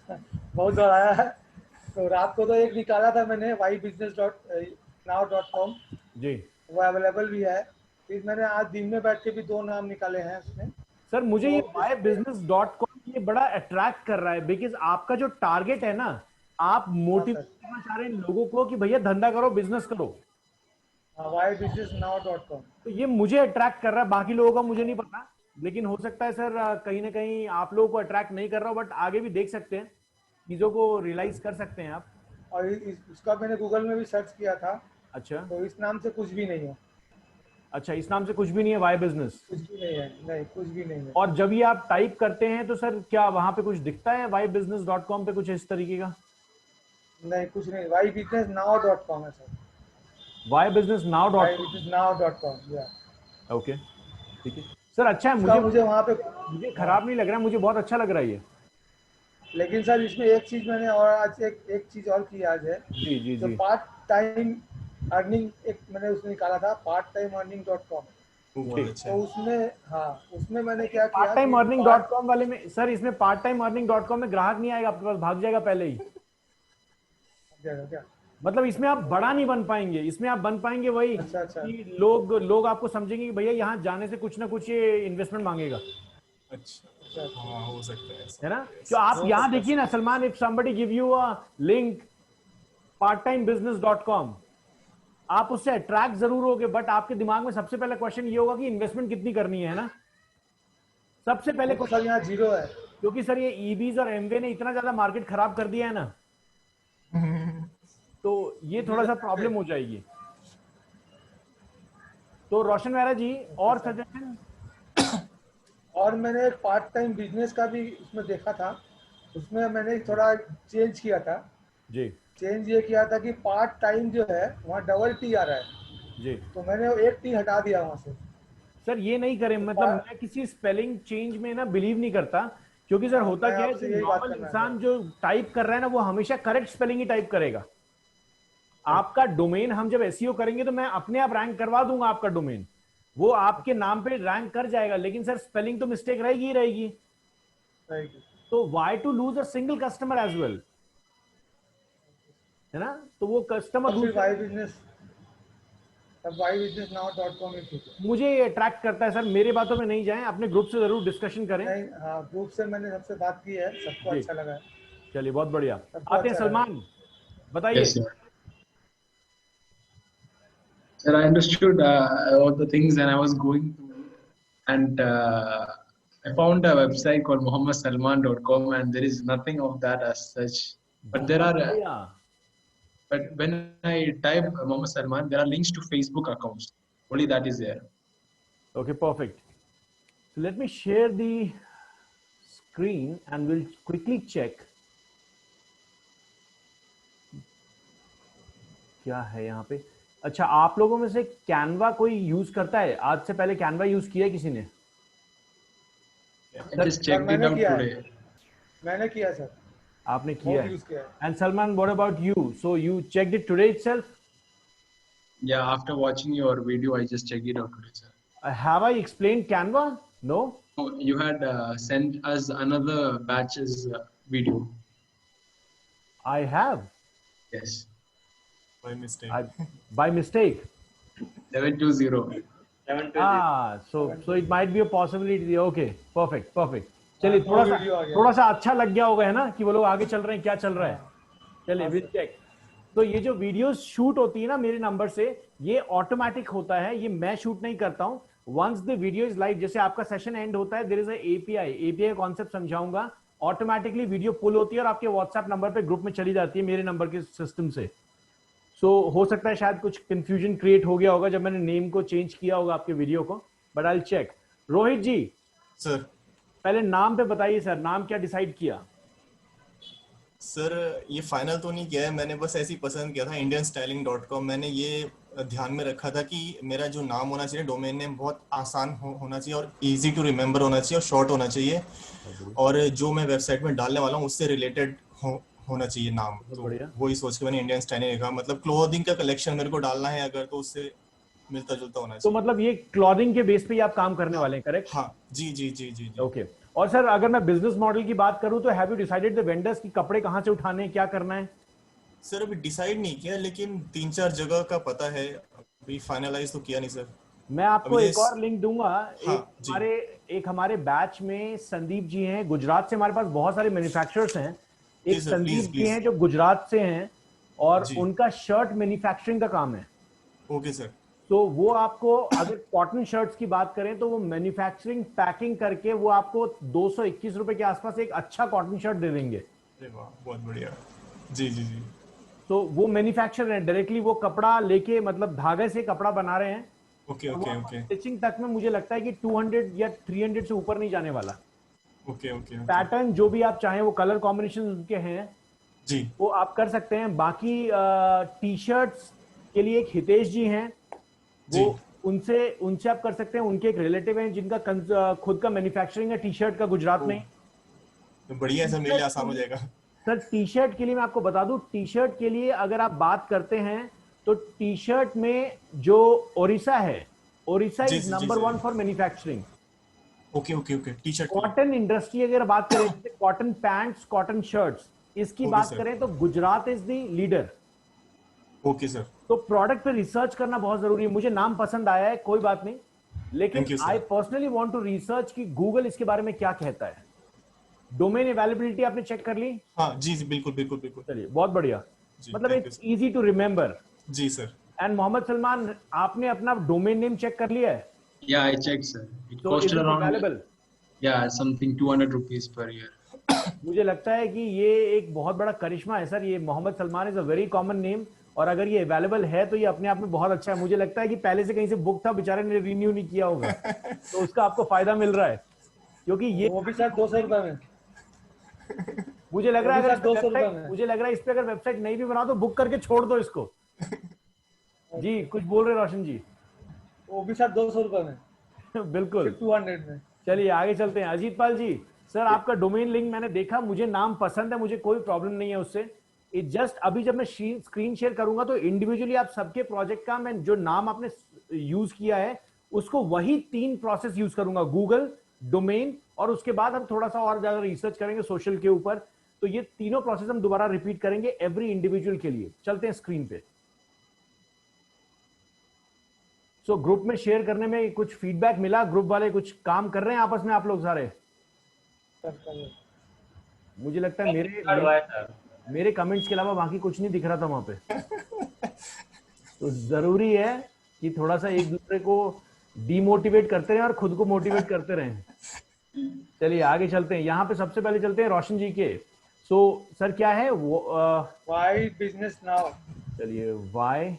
बहुत दौड़ाया है। तो रात को तो एक निकाला था मैंने, whybusiness.now.com, जी वो अवेलेबल भी है। फिर मैंने आज दिन में बैठ के भी 2 नाम निकाले हैं उसमें। सर, मुझे तो ये उस पे mybusiness.com ये बड़ा अट्रैक्ट कर रहा है, बिकॉज आपका जो टारगेट है ना, आप हाँ मोटिवेट सर, करना चाह रहे हैं लोगों को कि भैया धंधा करो, बिजनेस करो। हाँ whybusinessnow.com। तो ये मुझे अट्रैक्ट कर रहा है, बाकी लोगों का मुझे नहीं पता। लेकिन हो सकता है सर कहीं ना कहीं आप लोगों को अट्रैक्ट नहीं कर रहा हो, बट आगे भी देख सकते हैं, चीजों को रियलाइज कर सकते हैं आप। और उसका मैंने गूगल में भी सर्च किया था, अच्छा। तो इस नाम से कुछ भी नहीं है। अच्छा, इस नाम से कुछ भी नहीं है वाई बिजनेस? कुछ भी नहीं है, नहीं कुछ भी नहीं है। और जब ये आप टाइप करते हैं तो सर क्या वहां पे कुछ दिखता है वाई बिजनेस डॉट कॉम पे, कुछ इस तरीके का? नहीं कुछ नहीं, whybusinessnow.com है sir. Why business now dot com. whybusinessnow.com या। ओके, ठीक है सर। अच्छा है, उसका मुझे मुझे वहाँ पे, मुझे हाँ, खराब नहीं लग रहा है, मुझे बहुत अच्छा लग रहा है ये। लेकिन सर इसमें एक चीज़ मैंने और आज एक चीज़ और की आज है। जी जी जो जी। पार्ट टाइम अर्निंग एक मैंने उसमें निकाला था, part-time-earning.com। वो जी। बहुत अच्छा तो है। उसमें, हाँ उसमें मैंने ये क्या पार्ट किया टाइम कि अर्निंग डॉट कॉम वाले में सर, इसमें part time earning dot com में ग्राहक नहीं आएगा आपके पास, भाग जाएगा पहले ही। क्या, मतलब इसमें आप बड़ा नहीं बन पाएंगे, इसमें आप बन पाएंगे वही अच्छा अच्छा, कि लोग लोग आपको समझेंगे कि भैया यहाँ जाने से कुछ ना कुछ ये इन्वेस्टमेंट मांगेगा, अच्छा, अच्छा अच्छा, हाँ हो सकता है है ऐसा। ना? तो यस आप यस हो यहाँ सकता है देखिए ना sir. Salman, if somebody give you a link parttimebusiness.com, आप उससे अट्रैक्ट जरूर होगे, बट आपके दिमाग में सबसे पहला क्वेश्चन ये होगा कि इन्वेस्टमेंट कितनी करनी है ना? सबसे पहले वो तो सर क्वेश्चन। यहाँ जीरो है। क्योंकि सर ये ईबीज और एमवे ने इतना ज्यादा मार्केट खराब कर दिया है ना, तो ये थोड़ा सा प्रॉब्लम हो जाएगी। तो रोशन मेहरा जी, ओके और सर। सजेशन? और मैंने एक पार्ट टाइम बिजनेस का भी उसमें देखा था, उसमें मैंने थोड़ा चेंज किया था। जी चेंज ये किया था कि पार्ट टाइम जो है वहाँ डबल टी आ रहा है, जी। तो मैंने एक टी हटा दिया वहाँ से। सर ये नहीं करें, तो मतलब मैं किसी स्पेलिंग चेंज में ना बिलीव नहीं करता। क्योंकि सर हाँ, होता मैं क्या है, जो आपसे यही बात नॉर्मल करना है इंसान सर। जो टाइप कर रहा है ना, वो हमेशा करेक्ट स्पेलिंग ही टाइप करेगा। आपका डोमेन हम जब एसईओ करेंगे तो मैं अपने आप रैंक करवा दूंगा आपका डोमेन, वो आपके नाम पे रैंक कर जाएगा, लेकिन सर स्पेलिंग तो मिस्टेक रहेगी ही रहेगी। राइट। तो why to lose a single customer as well, है ना? तो वो कस्टमर अब लूज फिर करने, whybusinessnow.com ही ठीक है। मुझे ये अट्रैक्ट करता है सर। मेरे बातों में नहीं जाएं, अपने ग्रुप से जरूर डिस्कशन करें। नहीं, हाँ ग्रुप से मैंने सबसे बात की है, सबको जी, अच्छा लगा है। चलिए बहुत बढ़िया। सबको आते हैं अच्छा लगा। सलमान, बताइए। Yes, sir. Sir, I understood all the things and I was going through and I found a website called muhammadsalman.com and there is nothing of that as such. But there बहुत are, बढ़िया। but when I type Muhammad Salman, there are links to Facebook accounts. Only that is there. Okay, perfect. So let me share the screen and we'll quickly check क्या है यहाँ पे। अच्छा, आप लोगों में से कैनवा कोई यूज करता है? आज से पहले कैनवा यूज किया है किसी ने? I sir, just sir checked it मैंने out किया है, today. मैंने किया है सर, आपने किया बहुत है? यूज़ किया है। And Salman, what about you? So you checked it today itself? Yeah, after watching your video, I just checked it out today, sir. Have I explained Canva? No? Oh, you had sent us another batch's video. I have, Yes, by mistake. by mistake. 720. So it might be a possibility. Okay, perfect, perfect. हाँ चलिए, दो video आ गया। थोड़ा सा अच्छा लग गया होगा, है ना, कि वो लोग आगे चल रहे हैं, क्या चल रहा है। हाँ चलिए हाँ विल सर। चेक। तो ये जो वीडियोस शूट होती है ना मेरे नंबर से, ये ऑटोमेटिक होता है, ये मैं शूट नहीं करता हूं। Once the video is live, जैसे आपका सेशन एंड होता है, there is a API concept समझाऊंगा। ऑटोमेटिकली वीडियो पुल होती है और आपके व्हाट्सएप नंबर पे ग्रुप में चली जाती है मेरे नंबर के सिस्टम से। सो हो सकता है शायद कुछ कंफ्यूजन क्रिएट हो गया होगा जब मैंने नेम को चेंज किया होगा आपके वीडियो को, but I will check. Rohit ji, sir पहले नाम पे बताइए सर, नाम क्या डिसाइड किया? सर ये फाइनल तो नहीं किया है मैंने, बस ऐसे ही पसंद किया था indianstyling.com। मैंने ये ध्यान में रखा था कि मेरा जो नाम होना चाहिए, डोमेन नेम बहुत आसान होना चाहिए और इजी टू रिमेंबर होना चाहिए और शॉर्ट होना चाहिए, बहुत बढ़िया, और जो मैं वेबसाइट में डालने वाला हूँ उससे रिलेटेड होना चाहिए नाम। बहुत तो बढ़िया। वही सोच के मैंने इंडियन स्टाइलिंग लिखा। मतलब क्लोथिंग का कलेक्शन मेरे को डालना है अगर, तो उससे मिलता जुलता होना तो चाहिए। मतलब ये क्लॉथिंग के बेस पे ही आप काम करने हाँ वाले हैं, करेक्ट? हाँ, जी जी जी जी जी। ओके। और सर अगर मैं बिजनेस मॉडल की बात करूं तो have you decided the vendors की कपड़े कहां से उठाने हैं, क्या करना है? सर अभी डिसाइड नहीं किया, लेकिन 3-4 जगह का पता है, अभी फाइनलाइज तो किया नहीं सर। मैं आपको अभी एक और लिंक दूंगा। हाँ एक जी हमारे एक हमारे बैच में संदीप जी हैं, गुजरात से, हमारे पास बहुत सारे मैन्युफैक्चरर्स हैं। जी एक सर, संदीप प्लीज जी प्लीज। हैं जो गुजरात से हैं और जी उनका शर्ट मैन्युफैक्चरिंग का काम है। Okay sir. तो वो आपको अगर कॉटन शर्ट्स की बात करें तो वो मैन्युफैक्चरिंग पैकिंग करके वो आपको 221 रुपए के आसपास एक अच्छा कॉटन शर्ट दे देंगे। अरे वाह, बहुत बढ़िया। जी जी जी। तो वो मैन्युफैक्चर है डायरेक्टली, वो कपड़ा लेके मतलब धागे से कपड़ा बना रहे हैं। ओके और वो ओके आपको ओके स्टिचिंग तक में मुझे लगता है कि 200 या 300 से ऊपर नहीं जाने वाला। Okay okay okay. पैटर्न जो भी आप चाहें, वो कलर कॉम्बिनेशन उनके हैं, जी वो आप कर सकते हैं। बाकी टी शर्ट्स के लिए एक हितेश जी हैं, वो जी। उनसे उनसे आप कर सकते हैं। उनके एक रिलेटिव हैं जिनका खुद का मैन्युफैक्चरिंग है टी शर्ट का, गुजरात ओ, में। तो बढ़िया है सर, मेरे लिए आसान हो जाएगा। सर टी शर्ट के लिए मैं आपको बता दूं, टी शर्ट के लिए अगर आप बात करते हैं तो टी शर्ट में जो ओडिशा है, ओडिशा जी इज जी नंबर जी। 1 for manufacturing. Okay okay okay, T shirt के लिए। कॉटन इंडस्ट्री अगर बात करें, जैसे कॉटन पैंट्स, कॉटन शर्ट्स, इसकी ओके बात सर। करें तो Gujarat is the leader. Okay sir. तो प्रोडक्ट पे रिसर्च करना बहुत जरूरी है। मुझे नाम पसंद आया है, कोई बात नहीं, लेकिन thank you I sir. Personally want to research कि गूगल इसके बारे में क्या कहता है। डोमेन अवेलेबिलिटी आपने चेक कर ली? हाँ जी जी, बिल्कुल बिल्कुल बिल्कुल। चलिए, बहुत बढ़िया। जी मतलब thank you it's sir. Easy to remember. जी सर। एंड मोहम्मद सलमान, आपने अपना डोमेन नेम चेक कर लिया है? Yeah, I checked, sir. It तो is costed it around, available? yeah, something 200 rupees per year. मुझे लगता है कि ये एक बहुत बड़ा करिश्मा है सर। ये Mohammad Salman is a very common name, और अगर ये अवेलेबल है तो ये अपने आप में बहुत अच्छा है। मुझे लगता है कि पहले से कहीं से बुक था, बेचारे ने रिन्यू नहीं किया होगा, तो उसका आपको फायदा मिल रहा है। क्योंकि ये वो भी सर 200 रुपए में। मुझे लग वो रहा है भी अगर सर इस पे 200 रुपए वेबसाइट, में। मुझे लग रहा है इस पे अगर वेबसाइट नहीं भी बनाओ तो बुक करके छोड़ दो इसको। जी कुछ बोल रहे रोशन जी? वो भी सर 200 रुपए में, बिल्कुल। सिर्फ 200 में। चलिए आगे चलते हैं। अजीत पाल जी, सर आपका डोमेन लिंक मैंने देखा, मुझे नाम पसंद है, मुझे कोई प्रॉब्लम नहीं है उससे। इट जस्ट अभी जब मैं स्क्रीन शेयर करूंगा तो इंडिविजुअली आप सबके प्रोजेक्ट का मैं जो नाम आपने यूज किया है उसको वही 3 प्रोसेस यूज करूंगा, गूगल, डोमेन, और उसके बाद हम थोड़ा सा और ज्यादा रिसर्च करेंगे सोशल के ऊपर। तो ये तीनों प्रोसेस हम दोबारा रिपीट करेंगे एवरी इंडिविजुअल के लिए। चलते हैं स्क्रीन पे। सो ग्रुप में शेयर करने में कुछ फीडबैक मिला? ग्रुप वाले कुछ काम कर रहे हैं आपस में आप लोग सारे? मुझे लगता है मेरे कमेंट्स के अलावा बाकी कुछ नहीं दिख रहा था वहां पे। तो जरूरी है कि थोड़ा सा एक दूसरे को डीमोटिवेट करते रहें और खुद को मोटिवेट करते रहें। चलिए आगे चलते हैं। यहाँ पे सबसे पहले चलते हैं रोशन जी के। सो सर क्या है वो? Why business now. चलिए, why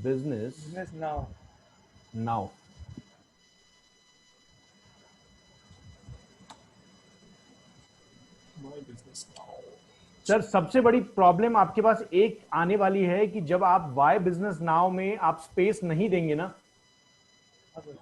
business business now. Now. Sir सबसे बड़ी प्रॉब्लम आपके पास एक आने वाली है कि जब आप वाई बिजनेस नाउ में आप स्पेस नहीं देंगे ना,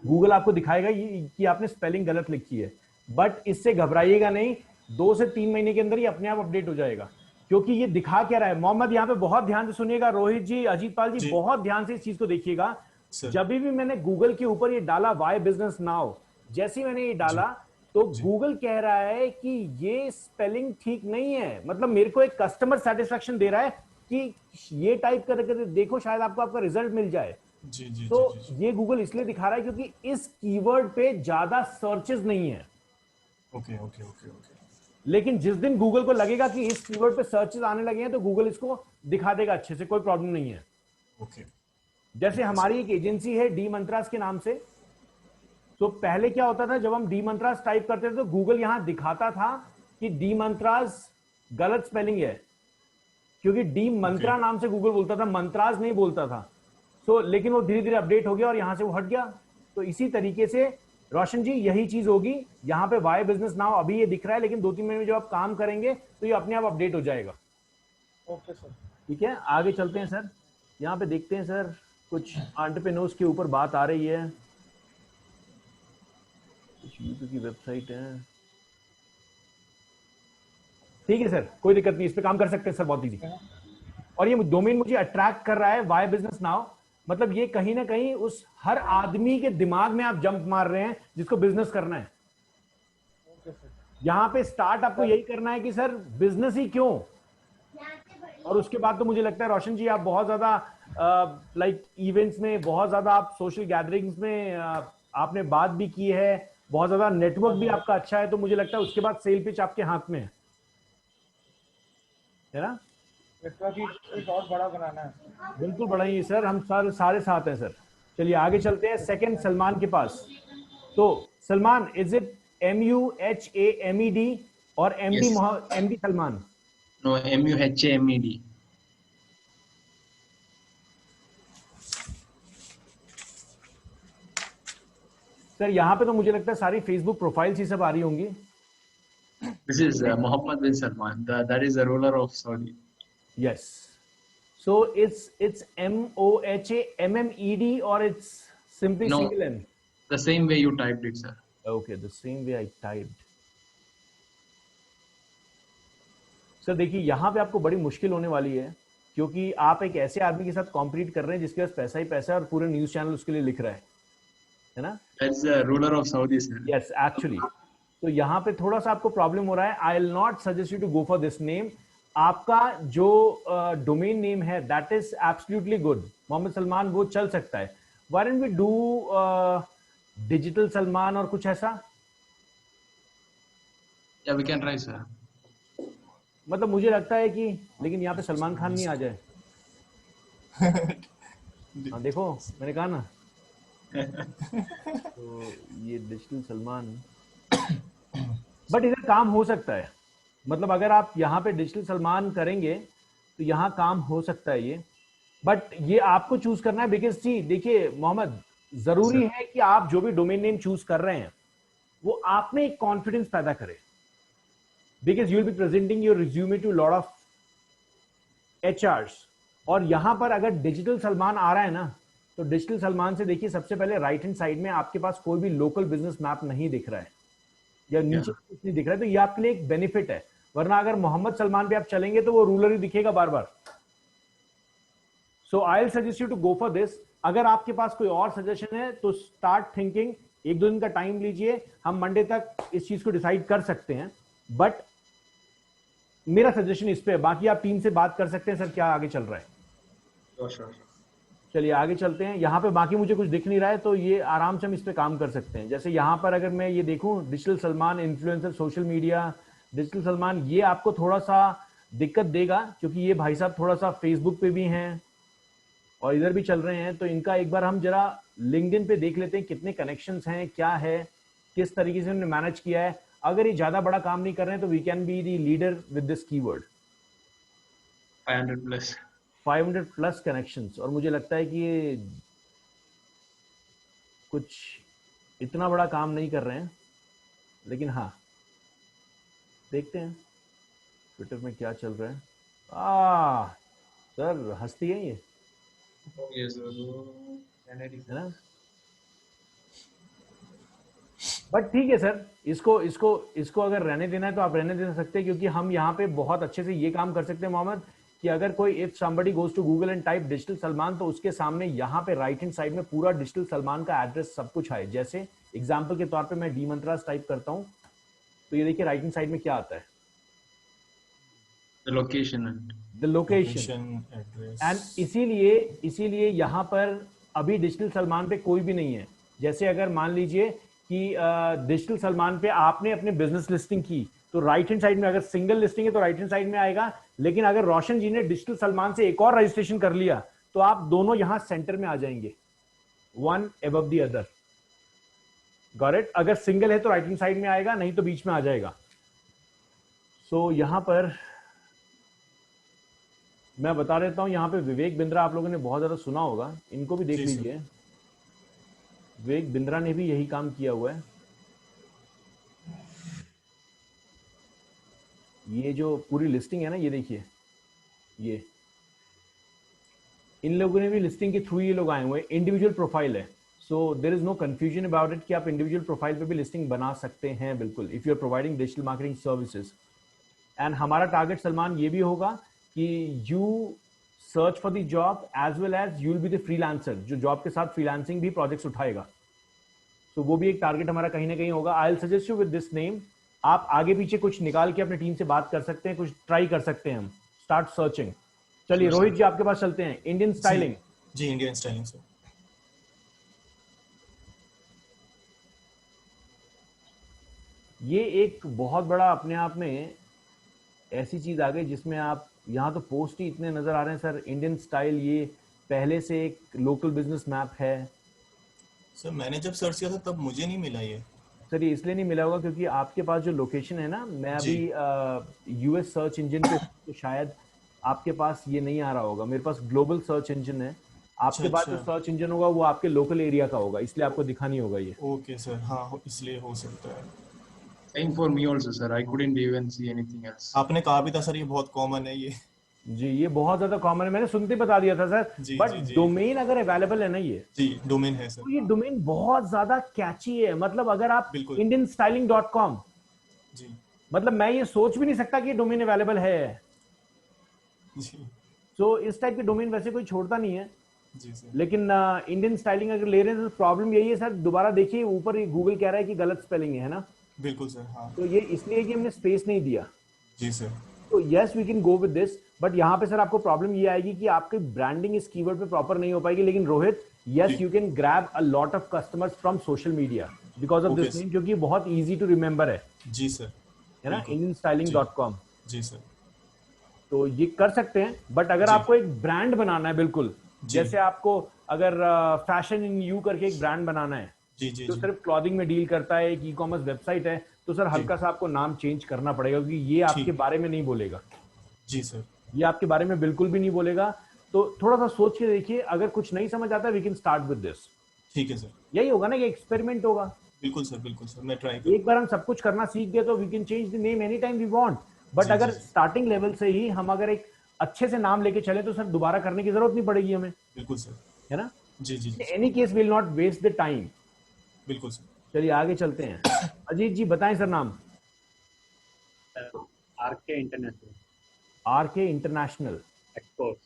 गूगल आपको दिखाएगा कि आपने स्पेलिंग गलत लिखी है। बट इससे घबराइएगा नहीं, 2 से 3 महीने के अंदर ही अपने आप अपडेट हो जाएगा। क्योंकि ये दिखा क्या रहा है, मोहम्मद यहाँ पे बहुत ध्यान से सुनिएगा, रोहित जी, अजीत पाल जी बहुत ध्यान से इस चीज को देखिएगा। जब भी मैंने गूगल के ऊपर ये डाला वाई बिजनेस नाउ, जैसे ही मैंने ये डाला तो गूगल कह रहा है कि ये स्पेलिंग ठीक नहीं है। मतलब मेरे को एक कस्टमर सेटिस्फेक्शन दे रहा है कि ये टाइप करके देखो, शायद आपको आपका रिजल्ट मिल जाए। जी जी तो जी, जी, ये गूगल इसलिए दिखा रहा है क्योंकि इस कीवर्ड पे ज्यादा सर्चेस नहीं है। Okay okay okay okay. लेकिन जिस दिन गूगल को लगेगा कि इस कीवर्ड पे सर्चेस आने लगे हैं तो गूगल इसको दिखा देगा अच्छे से, कोई प्रॉब्लम नहीं है। ओके। जैसे हमारी एक एजेंसी है डी मंत्रास के नाम से। तो पहले क्या होता था, जब हम डी मंत्रास टाइप करते थे तो गूगल यहां दिखाता था कि डी मंत्रास गलत स्पेलिंग है, क्योंकि डी मंत्रा नाम से गूगल बोलता था, मंत्रास नहीं बोलता था। सो लेकिन वो धीरे धीरे अपडेट हो गया और यहां से वो हट गया। तो इसी तरीके से रोशन जी यही चीज होगी यहाँ पे। वाई बिजनेस नाउ अभी ये दिख रहा है, लेकिन 2-3 महीने में जब आप काम करेंगे तो ये अपने आप अपडेट हो जाएगा। Okay sir. ठीक है, आगे चलते हैं सर। यहाँ पे देखते हैं सर, कुछ एंटरप्रेन्योर्स के ऊपर बात आ रही है। कुछ यूट्यूब की वेबसाइट है, ठीक है सर, कोई दिक्कत नहीं, इस पे काम कर सकते हैं सर, बहुत इजी। और ये डोमेन मुझे अट्रैक्ट कर रहा है, वाई बिजनेस नाउ। मतलब ये कहीं ना कहीं उस हर आदमी के दिमाग में आप जंप मार रहे हैं जिसको बिजनेस करना है। यहाँ पे स्टार्ट आपको यही करना है कि सर बिजनेस ही क्यों, और उसके बाद तो मुझे लगता है रोशन जी आप बहुत ज्यादा लाइक इवेंट्स में, बहुत ज्यादा आप सोशल गैदरिंग्स में आपने बात भी की है, बहुत ज्यादा नेटवर्क भी आपका अच्छा है, तो मुझे लगता है उसके बाद सेल पिच आपके हाथ में है ना? नेटवर्क ही एक और बड़ा बनाना है। बिल्कुल बढ़ाइए सर, हम सारे साथ हैं सर। चलिए आगे चलते हैं सेकंड सलमान के पास। तो सलमान, इज इट MUHAMED और MD Yes. MD Salman? No, MUHAMED. Sir यहाँ पे तो मुझे लगता है सारी फेसबुक प्रोफाइल्स ही सब आ रही होंगी। This is Mohammed bin Salman. That is the ruler of Saudi. Yes. So it's MOHAMMED or it's simply No, single M? the same way you typed it, sir. Okay, the same way I typed. Sir देखिए यहाँ पे आपको बड़ी मुश्किल होने वाली है, क्योंकि आप एक ऐसे आदमी के साथ कॉम्पीट कर रहे हैं जिसके पास पैसा ही पैसा है और पूरे न्यूज चैनल उसके लिए लिख रहा है ना? That's the ruler of Saudi, sir. Yes actually. तो यहाँ पे थोड़ा सा आपको प्रॉब्लम हो रहा है। I will not suggest you to go for this name. आपका जो डोमेन नेम है that is absolutely good, Mohammad Salman, वो चल सकता है। Why don't we do digital Salman और कुछ ऐसा? Yeah, we can try, sir. मतलब मुझे लगता है कि, लेकिन यहाँ पे सलमान खान नहीं आ जाए। हाँ देखो मैंने कहा ना। तो ये डिजिटल सलमान, बट इधर काम हो सकता है। मतलब अगर आप यहाँ पे डिजिटल सलमान करेंगे तो यहाँ काम हो सकता है ये, बट ये आपको चूज करना है। बिकॉज सी देखिए मोहम्मद, जरूरी है कि आप जो भी डोमेन नेम चूज कर रहे हैं वो आप में एक कॉन्फिडेंस पैदा करे, because you will be presenting your resume to lot of HRs। और यहां पर अगर डिजिटल सलमान आ रहा है ना, तो डिजिटल सलमान से देखिए सबसे पहले राइट हैंड साइड में आपके पास कोई भी लोकल बिजनेस मैप नहीं दिख रहा है या नीचे कुछ नहीं दिख रहा है, तो ये आपके लिए एक बेनिफिट है। वरना अगर मोहम्मद सलमान पे आप चलेंगे तो वो रूलर ही दिखेगा बार बार। So I will suggest you to go for this. अगर आपके पास कोई और सजेशन है तो स्टार्ट थिंकिंग, 1-2 दिन का टाइम लीजिए, हम मंडे तक इस चीज को डिसाइड कर सकते हैं। बट मेरा सजेशन इस पे है, बाकी आप टीम से बात कर सकते हैं सर क्या आगे चल रहा है। चलिए आगे चलते हैं। यहाँ पे बाकी मुझे कुछ दिख नहीं रहा है, तो ये आराम से हम इस पे काम कर सकते हैं। जैसे यहाँ पर अगर मैं ये देखूं, digital Salman, influencer, social media, digital Salman, ये आपको थोड़ा सा दिक्कत देगा क्योंकि ये भाई साहब थोड़ा सा फेसबुक पे भी हैं और इधर भी चल रहे हैं। तो इनका एक बार हम जरा लिंक्डइन पे देख लेते हैं कितने कनेक्शंस हैं, क्या है, किस तरीके से उन्होंने मैनेज किया है। अगर ये ज्यादा बड़ा काम नहीं कर रहे हैं तो we can be the leader with this keyword. 500 plus connections, और मुझे लगता है कि ये कुछ इतना बड़ा काम नहीं कर रहे हैं, लेकिन हाँ देखते हैं ट्विटर में क्या चल रहा है। सर हस्ती है ये, है ना? बट ठीक है सर, इसको अगर रहने देना है तो आप रहने दे सकते हैं, क्योंकि हम यहाँ पे बहुत अच्छे से ये काम कर सकते हैं मोहम्मद कि अगर कोई if somebody goes to Google and type digital Salman, तो उसके सामने यहाँ पे राइट हैंड साइड में पूरा डिजिटल सलमान का एड्रेस सब कुछ है। जैसे एग्जांपल के तौर पे मैं डी मंत्रास टाइप करता हूँ तो ये देखिए राइट हैंड साइड में क्या आता है, द लोकेशन एंड इसीलिए यहाँ पर अभी डिजिटल सलमान पे कोई भी नहीं है। जैसे अगर मान लीजिए कि डिजिटल सलमान पे आपने अपने बिजनेस लिस्टिंग की तो राइट हैंड साइड में, अगर सिंगल लिस्टिंग है तो राइट हैंड साइड में आएगा। लेकिन अगर रोशन जी ने डिजिटल सलमान से एक और रजिस्ट्रेशन कर लिया तो आप दोनों यहां सेंटर में आ जाएंगे, one above the other. Got it? अगर सिंगल है तो राइट हैंड साइड में आएगा, नहीं तो बीच में आ जाएगा। सो यहां पर मैं बता देता हूं, यहां पे विवेक बिंद्रा आप लोगों ने बहुत ज्यादा सुना होगा, इनको भी देख लीजिए। विवेक बिंद्रा ने भी यही काम किया हुआ है। ये जो पूरी लिस्टिंग है ना, ये देखिए, ये इन लोगों ने भी लिस्टिंग के थ्रू ये लोग आए हुए हैं। इंडिविजुअल प्रोफाइल है, so there is no confusion about it कि आप इंडिविजुअल प्रोफाइल पे भी लिस्टिंग बना सकते हैं बिल्कुल, if you are providing digital marketing services. And हमारा टारगेट सलमान ये भी होगा कि you search for the job as well as you will be the freelancer, जो जॉब के साथ फ्रीलांसिंग भी प्रोजेक्ट्स उठाएगा। तो वो भी एक टारगेट हमारा कहीं ना कहीं होगा। आई will suggest you with this name आप आगे पीछे कुछ निकाल के अपने टीम से बात कर सकते हैं, कुछ ट्राई कर सकते हैं हम, स्टार्ट सर्चिंग। चलिए Sure, रोहित sir. जी आपके पास चलते हैं, इंडियन स्टाइलिंग। जी इंडियन स्टाइलिंग सर। ये एक बहुत बड़ा अपने आप में ऐसी चीज आ गई जिसमें आप यहाँ तो पोस्ट ही इतने नजर आ रहे हैं सर। इंडियन स्टाइल, ये पहले से एक लोकल बिजनेस मैप है सर मैंने जब सर्च किया था तब मुझे नहीं मिला ये। सर। ये इसलिए नहीं मिला होगा क्योंकि आपके पास जो लोकेशन है ना, मैं जी। अभी यूएस सर्च इंजन पे तो शायद आपके पास ये नहीं आ रहा होगा। मेरे पास ग्लोबल सर्च इंजन है, अच्छा आपके पास जो अच्छा। सर्च इंजन होगा वो आपके लोकल एरिया का होगा, इसलिए आपको दिखा नहीं होगा ये। ओके सर, हाँ इसलिए हो सकता है। Same for me also, sir. I couldn't even see anything else. आपने कहा भी था सर ये बहुत कॉमन है ये। जी ये बहुत ज्यादा कॉमन है, मैंने सुनते ही बता दिया था सर। जी बट जी जी। डोमेन अगर अवेलेबल है ना ये, जी डोमेन है तो सर। ये डोमेन बहुत ज्यादा कैची है। मतलब अगर आप बिल्कुल। indianstyling.com, जी मतलब मैं ये सोच भी नहीं सकता कि डोमेन अवेलेबल है। जी तो इस टाइप के डोमेन वैसे कोई छोड़ता नहीं है, जी सर। लेकिन इंडियन स्टाइलिंग अगर ले रहे हैं तो प्रॉब्लम यही है सर। दोबारा देखिए ऊपर गूगल कह रहा है कि गलत स्पेलिंग है ना, बिल्कुल सर, हाँ। तो ये इसलिए कि हमने स्पेस नहीं दिया। जी सर। तो yes we can go with this, but यहाँ पे सर आपको प्रॉब्लम ये आएगी कि आपकी ब्रांडिंग इस कीवर्ड पे प्रॉपर नहीं हो पाएगी। लेकिन रोहित, यस जी। You can grab a lot of customers from social media because of okay this name, क्योंकि ये बहुत इजी टू रिमेंबर जी सर। है ना, बिल्कुल। जी indianstyling.com। जी सर। तो ये कर सकते हैं, बट अगर जी आपको एक ब्रांड बनाना है, बिल्कुल जी जैसे आपको अगर फैशन इन यू करके एक ब्रांड बनाना है जी जी जो जी सिर्फ क्लॉथिंग में डील करता है, एक ई कॉमर्स वेबसाइट है, तो सर जी हल्का सा आपको नाम चेंज करना पड़ेगा, क्योंकि ये आपके ठीक। बारे में नहीं बोलेगा। जी सर। ये आपके बारे में बिल्कुल भी नहीं बोलेगा। तो थोड़ा सा सोच के देखिए, अगर कुछ नहीं समझ आता we can start with this. ठीक है सर। यही होगा ना, ये एक्सपेरिमेंट होगा। बिल्कुल सर मैं ट्राई एक करूँगा। बार हम सब कुछ करना सीख गए तो we can change the name any time we want. But जी जी अगर जी। स्टार्टिंग लेवल से ही हम अगर एक अच्छे से नाम लेके चले तो सर दोबारा करने की जरूरत नहीं पड़ेगी हमें, बिल्कुल सर। है ना। जी जी जी। Any case will not waste the time. बिल्कुल सर। चलिए आगे चलते हैं। अजीत जी बताएं सर नाम। RK international R K international. Exports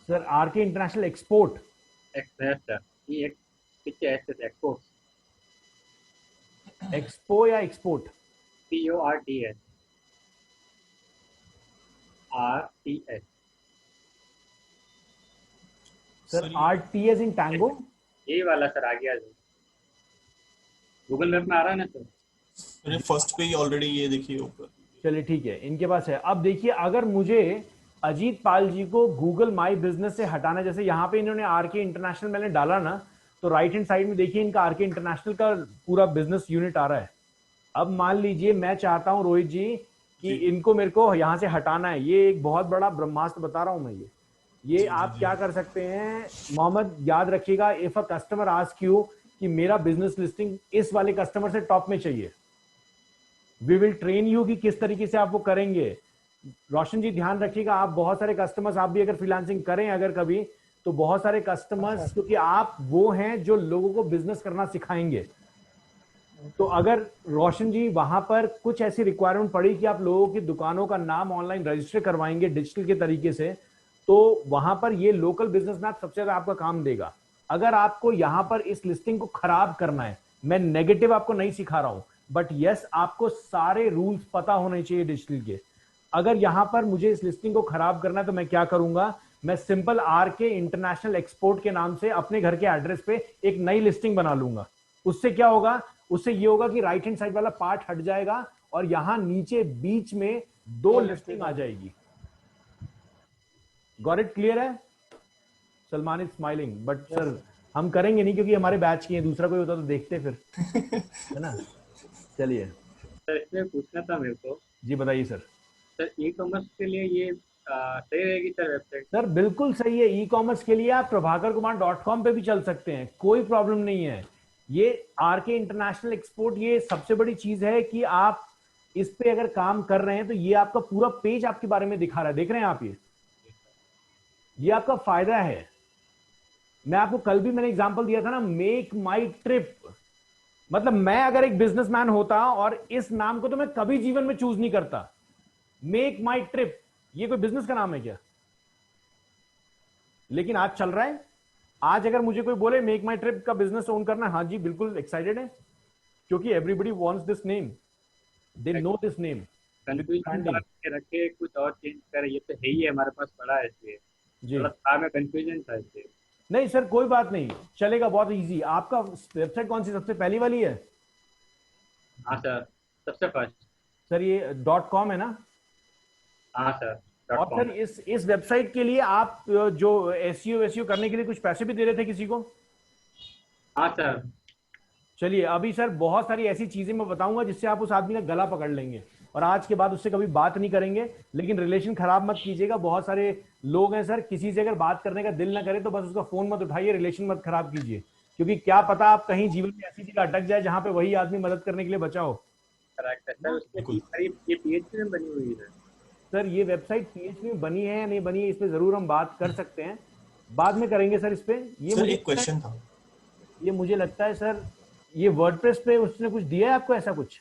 sir R K international export, एक्सनेस्टर ये एक पीछे एस एक्सपोर्ट्स एक्सपो या export? PORTS RTS sir R T S in tango. यही वाला सर आ गया गूगल मैप में आ रहा है ना सर। अरे फर्स्ट पे ही ऑलरेडी ये देखिए ऊपर। चलिए ठीक है, इनके पास है। अब देखिए, अगर मुझे अजीत पाल जी को गूगल माई बिजनेस से हटाना, जैसे यहाँ पे इन्होंने आर के इंटरनेशनल मैंने डाला ना, तो राइट हैंड साइड में देखिए इनका आर के इंटरनेशनल का पूरा बिजनेस यूनिट आ रहा है। अब मान लीजिए मैं चाहता हूं रोहित जी कि जी। इनको मेरे को यहाँ से हटाना है, ये एक बहुत बड़ा ब्रह्मास्त्र बता रहा हूं मैं ये जी, आप जी, क्या कर सकते हैं मोहम्मद, याद रखिएगा, if a customer ask you कि मेरा बिजनेस लिस्टिंग इस वाले कस्टमर से टॉप में चाहिए, वी विल ट्रेन यू कि किस तरीके से आप वो करेंगे। रोशन जी ध्यान रखिएगा, आप बहुत सारे कस्टमर्स, आप भी अगर फ्रीलांसिंग करें अगर कभी, तो बहुत सारे कस्टमर्स, क्योंकि आप वो हैं जो लोगों को बिजनेस करना सिखाएंगे। तो अगर रोशन जी वहां पर कुछ ऐसी रिक्वायरमेंट पड़ी कि आप लोगों की दुकानों का नाम ऑनलाइन रजिस्टर करवाएंगे डिजिटल के तरीके से, तो वहां पर ये लोकल बिजनेस मैप सबसे ज्यादा आपका काम देगा। अगर आपको यहां पर इस लिस्टिंग को खराब करना है, मैं नेगेटिव आपको नहीं सिखा रहा हूं, बट यस आपको सारे रूल्स पता होने चाहिए डिजिटल के। अगर यहां पर मुझे इस लिस्टिंग को खराब करना है तो मैं क्या करूंगा, मैं simple are K international export के नाम से अपने घर के एड्रेस पे एक नई लिस्टिंग बना लूंगा। उससे क्या होगा, उससे ये होगा कि राइट हैंड साइड वाला पार्ट हट जाएगा और यहां नीचे बीच में दो लिस्टिंग आ जाएगी। गॉट इट क्लियर है? Salman is smiling, but sir हम करेंगे नहीं क्योंकि हमारे बैच की है, दूसरा कोई होता तो देखते फिर, है ना। चलिए सर इसमें पूछना था मेरे को, जी बताइए सर। सर ई कॉमर्स के लिए ये सही रहेगी सर वेबसाइट? सर बिल्कुल सही है, ई कॉमर्स के लिए आप prabhakarkumar.com पे भी चल सकते हैं, कोई प्रॉब्लम नहीं है। ये आर के इंटरनेशनल एक्सपोर्ट, ये सबसे बड़ी चीज है कि आप इस पे अगर काम कर रहे हैं तो ये आपका पूरा पेज आपके बारे में दिखा रहा है, देख रहे हैं आप ये आपका फायदा है। मैं आपको कल भी मैंने एग्जांपल दिया था ना, मेक माई ट्रिप, मतलब मैं अगर एक बिजनेसमैन होता और इस नाम को तो मैं कभी जीवन में चूज नहीं करता। मेक माई ट्रिप, ये कोई बिजनेस का नाम है क्या? लेकिन आज चल रहा है। आज अगर मुझे कोई बोले मेक माई ट्रिप का बिजनेस ओन करना, हाँ जी बिल्कुल एक्साइटेड है। क्योंकि everybody wants this name, they know this name. Confusion के रखे कुछ और चेंज करे, ये तो है ही है हमारे पास पड़ा है, इसलिए जी थोड़ा था मैं कंफ्यूजन था इसलिए। नहीं सर कोई बात नहीं, चलेगा, बहुत इजी। आपका वेबसाइट कौन सी सबसे पहली वाली है? हाँ सर, सबसे फर्स्ट। सर ये .com है ना? हाँ सर, और सर इस वेबसाइट के लिए आप जो एसईओ करने के लिए कुछ पैसे भी दे रहे थे किसी को? हाँ सर। चलिए अभी सर बहुत सारी ऐसी चीजें मैं बताऊंगा जिससे आप उस आदमी का गला पकड़ लेंगे और आज के बाद उससे कभी बात नहीं करेंगे। लेकिन रिलेशन खराब मत कीजिएगा, बहुत सारे लोग हैं सर, किसी से अगर बात करने का दिल ना करे तो बस उसका फोन मत उठाइए, रिलेशन मत खराब कीजिए, क्योंकि क्या पता आप कहीं जीवन में ऐसी जगह अटक जाए जहां पे वही आदमी मदद करने के लिए बचा हो। करेक्ट है सर, उसमें ये PHP में बनी हुई है। सर ये वेबसाइट PHP में बनी है या नहीं बनी है, इस पे जरूर हम बात कर सकते हैं, बाद में करेंगे सर इस पे। ये सर मुझे एक क्वेश्चन था। ये मुझे लगता है सर ये वर्डप्रेस पे उसने कुछ दिया है आपको ऐसा कुछ?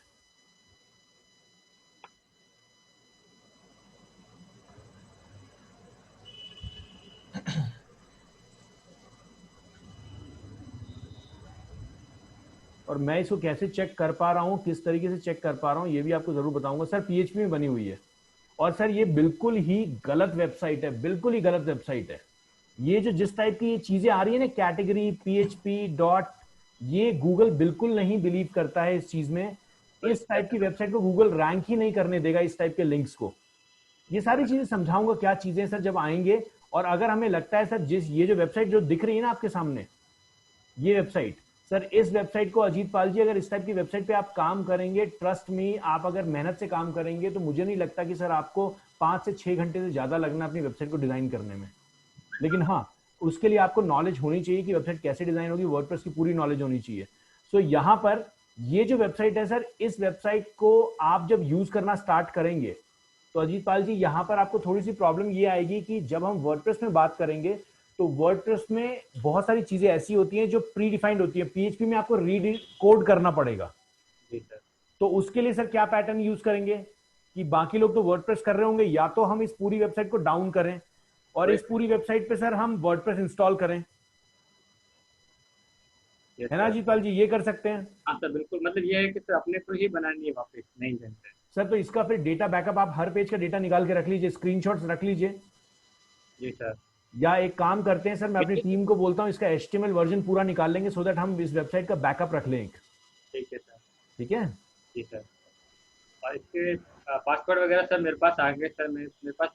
और मैं इसको कैसे चेक कर पा रहा हूं, किस तरीके से चेक कर पा रहा हूं, ये भी आपको जरूर बताऊंगा। सर PHP में बनी हुई है और सर ये बिल्कुल ही गलत वेबसाइट है, बिल्कुल ही गलत वेबसाइट है। ये जो जिस टाइप की ये चीजें आ रही है ना, कैटेगरी PHP डॉट, ये गूगल बिल्कुल नहीं बिलीव करता है इस चीज में। इस टाइप की वेबसाइट को गूगल रैंक ही नहीं करने देगा, इस टाइप के लिंक्स को। ये सारी चीजें समझाऊंगा क्या चीजें सर जब आएंगे। और अगर हमें लगता है सर ये जो वेबसाइट जो दिख रही है ना आपके सामने, ये वेबसाइट, सर इस वेबसाइट को अजीत पाल जी, अगर इस टाइप की वेबसाइट पे आप काम करेंगे, ट्रस्ट मी, आप अगर मेहनत से काम करेंगे तो मुझे नहीं लगता कि सर आपको 5 से 6 घंटे से ज्यादा लगना अपनी वेबसाइट को डिजाइन करने में। लेकिन हाँ, उसके लिए आपको नॉलेज होनी चाहिए कि वेबसाइट कैसे डिजाइन होगी, वर्डप्रेस की पूरी नॉलेज होनी चाहिए। सो यहाँ पर ये जो वेबसाइट है सर, इस वेबसाइट को आप जब यूज करना स्टार्ट करेंगे तो अजीत पाल जी यहाँ पर आपको थोड़ी सी प्रॉब्लम ये आएगी कि जब हम वर्डप्रेस में बात करेंगे तो वर्डप्रेस में बहुत सारी चीजें ऐसी होती हैं जो प्री डिफाइंड होती है, PHP में आपको रीड कोड करना पड़ेगा। जी सर। तो उसके लिए सर क्या पैटर्न यूज करेंगे कि बाकी लोग तो वर्डप्रेस कर रहे होंगे, या तो हम इस पूरी वेबसाइट को डाउन करें और इस पूरी वेबसाइट पे सर हम वर्डप्रेस इंस्टॉल करें, है ना अजीत पाल जी? ये कर सकते हैं। हाँ सर बिल्कुल, मतलब ये है कि सर अपने को ही बनानी है वापस नहीं जनते। सर तो इसका फिर डेटा बैकअप, आप हर पेज का डेटा निकाल के रख लीजिए, स्क्रीनशॉट्स रख लीजिए। जी सर। या एक काम करते हैं सर, मैं अपनी टीम को बोलता हूँ इसका HTML वर्जन पूरा निकाल लेंगे सो दैट हम इस वेबसाइट का बैकअप रख लें। ठीक है सर। ठीक है जी सर। और इसके पासवर्ड वगैरह सर मेरे पास आ गए सर, मेरे पास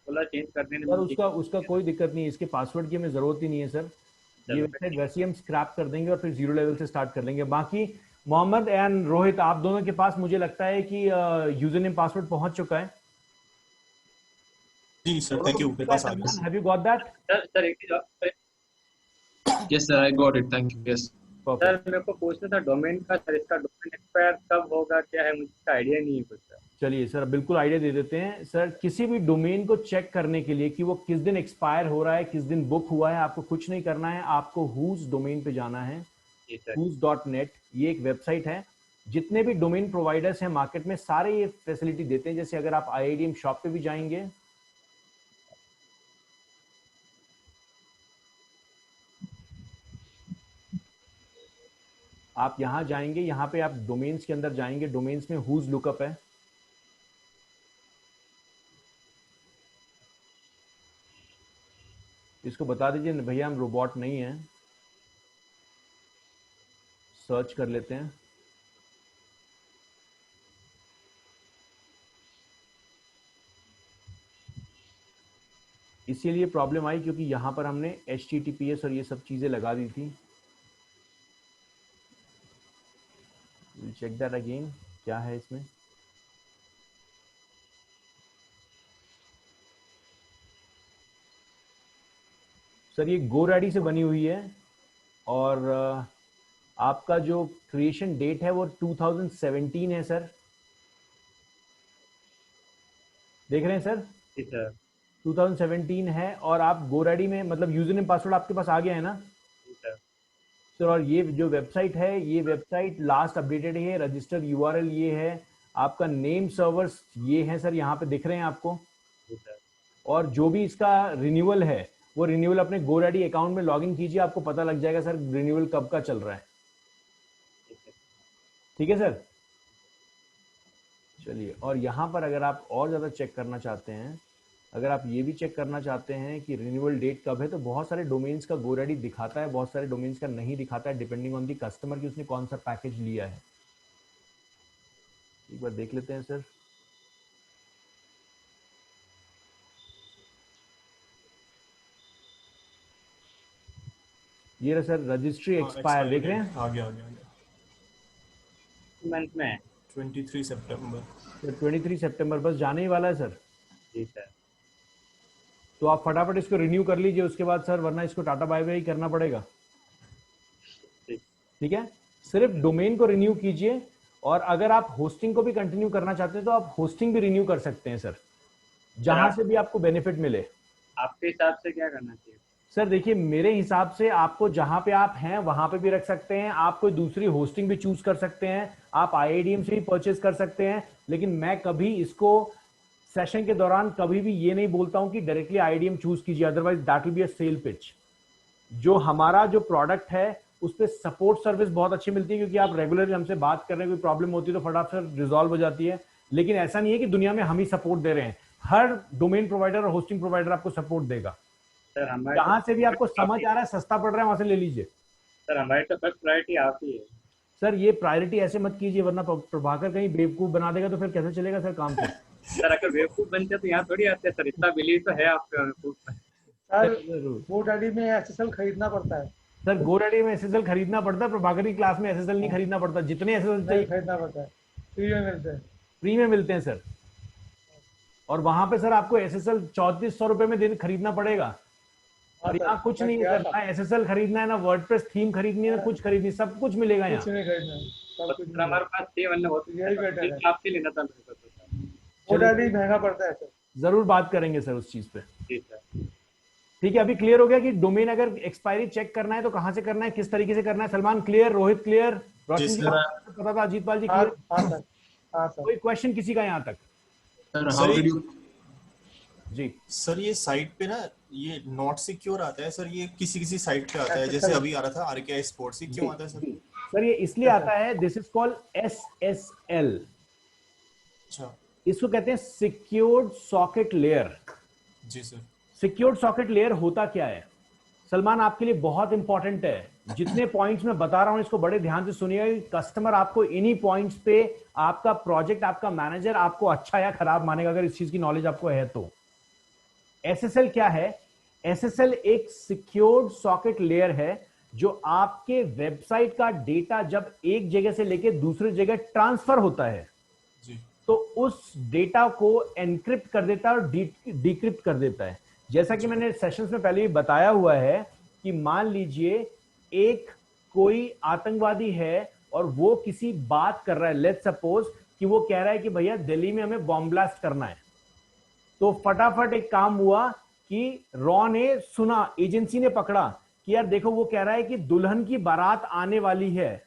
थोड़ा चेंज करने में सर उसका कोई दिक्कत नहीं है, इसके पासवर्ड की हमें जरूरत ही नहीं है सर। ये वेबसाइट वैसे ही हम स्क्रैप कर देंगे और फिर 0 लेवल से स्टार्ट कर लेंगे। बाकी मोहम्मद एंड रोहित, आप दोनों के पास मुझे लगता है कि यूजर नेम पासवर्ड पहुंच चुका है। जी सर, थैंक यू, मेरे पास आ गया। Have you got that? Sir एक चीज और, Yes, sir, I got it. Thank you. Yes. Sir मेरे को पूछना था डोमेन का, सर इसका डोमेन एक्सपायर कब होगा, क्या है, मुझे इसका आइडिया नहीं है कुछ सर। चलिए सर बिल्कुल आइडिया दे देते हैं सर। किसी भी डोमेन को चेक करने के लिए कि वो किस दिन एक्सपायर हो रहा है, किस दिन बुक हुआ है, आपको कुछ नहीं करना है, आपको whose डोमेन पे जाना है। whose.net ये एक वेबसाइट है। जितने भी डोमेन प्रोवाइडर्स हैं मार्केट में सारे ये फैसिलिटी देते हैं। जैसे अगर आप IIDM शॉप पे भी जाएंगे, आप यहां जाएंगे, यहां पे आप डोमेन्स के अंदर जाएंगे, डोमेन्स में whose लुकअप है। इसको बता दीजिए भैया हम रोबोट नहीं हैं। सर्च कर लेते हैं। इसीलिए प्रॉब्लम आई क्योंकि यहां पर हमने HTTPS और ये सब चीजें लगा दी थी। चेक दैट अगेन, क्या है इसमें। सर ये GoDaddy से बनी हुई है और आपका जो क्रिएशन डेट है वो 2017 है सर। देख रहे हैं सर? जी सर। 2017 है और आप GoDaddy में, मतलब यूजर नेम पासवर्ड आपके पास आ गया है ना? जी सर। सर और ये जो वेबसाइट है, ये वेबसाइट लास्ट अपडेटेड है, रजिस्टर्ड URL ये है, आपका नेम सर्वर्स ये है सर, यहाँ पे दिख रहे हैं आपको। जी सर। और जो भी इसका रिन्यूअल है वो रिन्यूअल अपने GoDaddy अकाउंट में लॉगिन कीजिए, आपको पता लग जाएगा सर रिन्यूअल कब का चल रहा है। ठीक है सर, चलिए। और यहाँ पर अगर आप और ज़्यादा चेक करना चाहते हैं, अगर आप ये भी चेक करना चाहते हैं कि रिन्यूअल डेट कब है, तो बहुत सारे डोमेन्स का GoDaddy दिखाता है, बहुत सारे डोमेन्स का नहीं दिखाता है, डिपेंडिंग ऑन दी कस्टमर कि उसने कौन सा पैकेज लिया है। एक बार देख लेते हैं सर। ये रहा सर, रजिस्ट्री एक्सपायर, देख रहे हैं? आ गया मंथ में है 23 सितंबर। सर 23 सितंबर बस जाने ही वाला है सर। जी सर। तो आप फटाफट इसको रिन्यू कर लीजिए उसके बाद सर, वरना इसको टाटा बाय बाय करना पड़ेगा। ठीक है, सिर्फ डोमेन को रिन्यू कीजिए, और अगर आप होस्टिंग को भी कंटिन्यू करना चाहते हैं तो आप होस्टिंग भी रिन्यू कर सकते हैं सर, जहां से भी आपको बेनिफिट मिले। आपके हिसाब से क्या करना चाहिए? सर देखिए, मेरे हिसाब से आपको जहां पे आप हैं वहां पे भी रख सकते हैं, आप कोई दूसरी होस्टिंग भी चूज कर सकते हैं, आप IIDM से भी परचेज कर सकते हैं, लेकिन मैं कभी इसको सेशन के दौरान कभी भी ये नहीं बोलता हूं कि डायरेक्टली IIDM चूज कीजिए, otherwise that will be a sale pitch. जो हमारा जो प्रोडक्ट है उस पर सपोर्ट सर्विस बहुत अच्छी मिलती है, क्योंकि आप रेगुलरली हमसे बात कर रहे हैं, कोई प्रॉब्लम होती है तो फटाफट रिजॉल्व हो जाती है। लेकिन ऐसा नहीं है कि दुनिया में हम ही सपोर्ट दे रहे हैं, हर डोमेन प्रोवाइडर और होस्टिंग प्रोवाइडर आपको सपोर्ट देगा। सर हमारे जहां से भी आपको समझ आ रहा है, सस्ता पड़ रहा है, वहां से ले लीजिए। सर हमारी तो फर्स्ट प्रायोरिटी आप ही है। सर ये प्रायोरिटी ऐसे मत कीजिए, वरना प्रभाकर कहीं बेवकूफ बना देगा तो फिर कैसे चलेगा सर काम से। सर अगर बेवकूफ बनते तो यहाँ थोड़ी आते सर, इतना बिलीव तो है आपके ऊपर। सर GoDaddy में SSL खरीदना पड़ता है। सर GoDaddy में SSL खरीदना पड़ता है, प्रभाकर की क्लास में SSL नहीं खरीदना पड़ता, जितने SSL नहीं चाहिए खरीदना पड़ता है, फ्री में मिलते हैं। फ्री में मिलते हैं सर। और वहां पे सर आपको SSL 3400 रुपए में दिन खरीदना पड़ेगा, और यहाँ कुछ नहीं है सर, ना SSL खरीदना है, ना वर्डप्रेस थीम खरीदनी है, ना कुछ खरीदनी, सब कुछ मिलेगा यहाँ। कुछ नहीं खरीदना है, सब कुछ हमारे पास थी, वरना बहुत यही बेटर है। आपसे लेना था मेरे को तो। GoDaddy महंगा पड़ता है सर। जरूर बात करेंगे सर उस चीज पे। जी सर। ठीक है, अभी क्लियर हो गया कि डोमेन अगर एक्सपायरी चेक करना है तो कहां से करना है, किस तरीके से करना है। सलमान क्लियर, रोहित क्लियर, रोशन जी पता था, अजीत पाल जी हाँ क्लियर? हाँ सर, हाँ सर। कोई क्वेश्चन किसी का यहाँ तक? जी सर ये साइट पे ना ये नॉट सिक्योर आता है सर, ये किसी किसी साइट पे आता है, जैसे अभी आ रहा था RKI स्पोर्ट्स, ये क्यों आता है सर? सर ये इसलिए आता है, दिस इज कॉल्ड SSL। अच्छा, इसको कहते हैं सिक्योर्ड सॉकेट लेयर। जी सर। सिक्योर्ड सॉकेट लेयर होता क्या है सलमान, आपके लिए बहुत इंपॉर्टेंट है। जितने पॉइंट्स मैं बता रहा हूं इसको बड़े ध्यान से सुनिएगा। कस्टमर आपको इन्हीं पॉइंट्स पे आपका प्रोजेक्ट, आपका मैनेजर आपको अच्छा या खराब मानेगा, अगर इस चीज की नॉलेज आपको है तो। SSL क्या है? SSL एक सिक्योर्ड सॉकेट लेयर है, जो आपके वेबसाइट का डेटा जब एक जगह से लेके दूसरी जगह ट्रांसफर होता है जी, तो उस डेटा को एनक्रिप्ट कर देता है और डिक्रिप्ट कर देता है। जैसा कि मैंने सेशंस में पहले भी बताया हुआ है कि मान लीजिए एक कोई आतंकवादी है और वो किसी बात कर रहा है, लेट्स सपोज कि वो कह रहा है कि भैया दिल्ली में हमें बॉम्ब ब्लास्ट करना है, तो फटाफट एक काम हुआ कि रॉ ने सुना, एजेंसी ने पकड़ा कि यार देखो वो कह रहा है कि दुल्हन की बारात आने वाली है,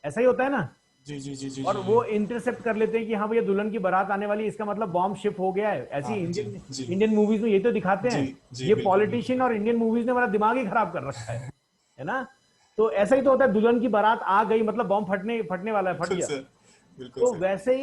ऐसा ही होता है ना। जी जी जी जी और वो इंटरसेप्ट कर लेते हैं कि हाँ भैया दुल्हन की बारात आने वाली है, इसका मतलब बॉम्ब शिप हो गया है। ऐसी हाँ, इंडियन मूवीज में ये तो दिखाते हैं। ये पॉलिटिशियन और इंडियन मूवीज ने हमारा दिमाग ही खराब कर रखा है ना। तो ऐसा ही तो होता है, दुल्हन की बारात आ गई मतलब बॉम्ब फटने वाला है, फट गया। तो वैसे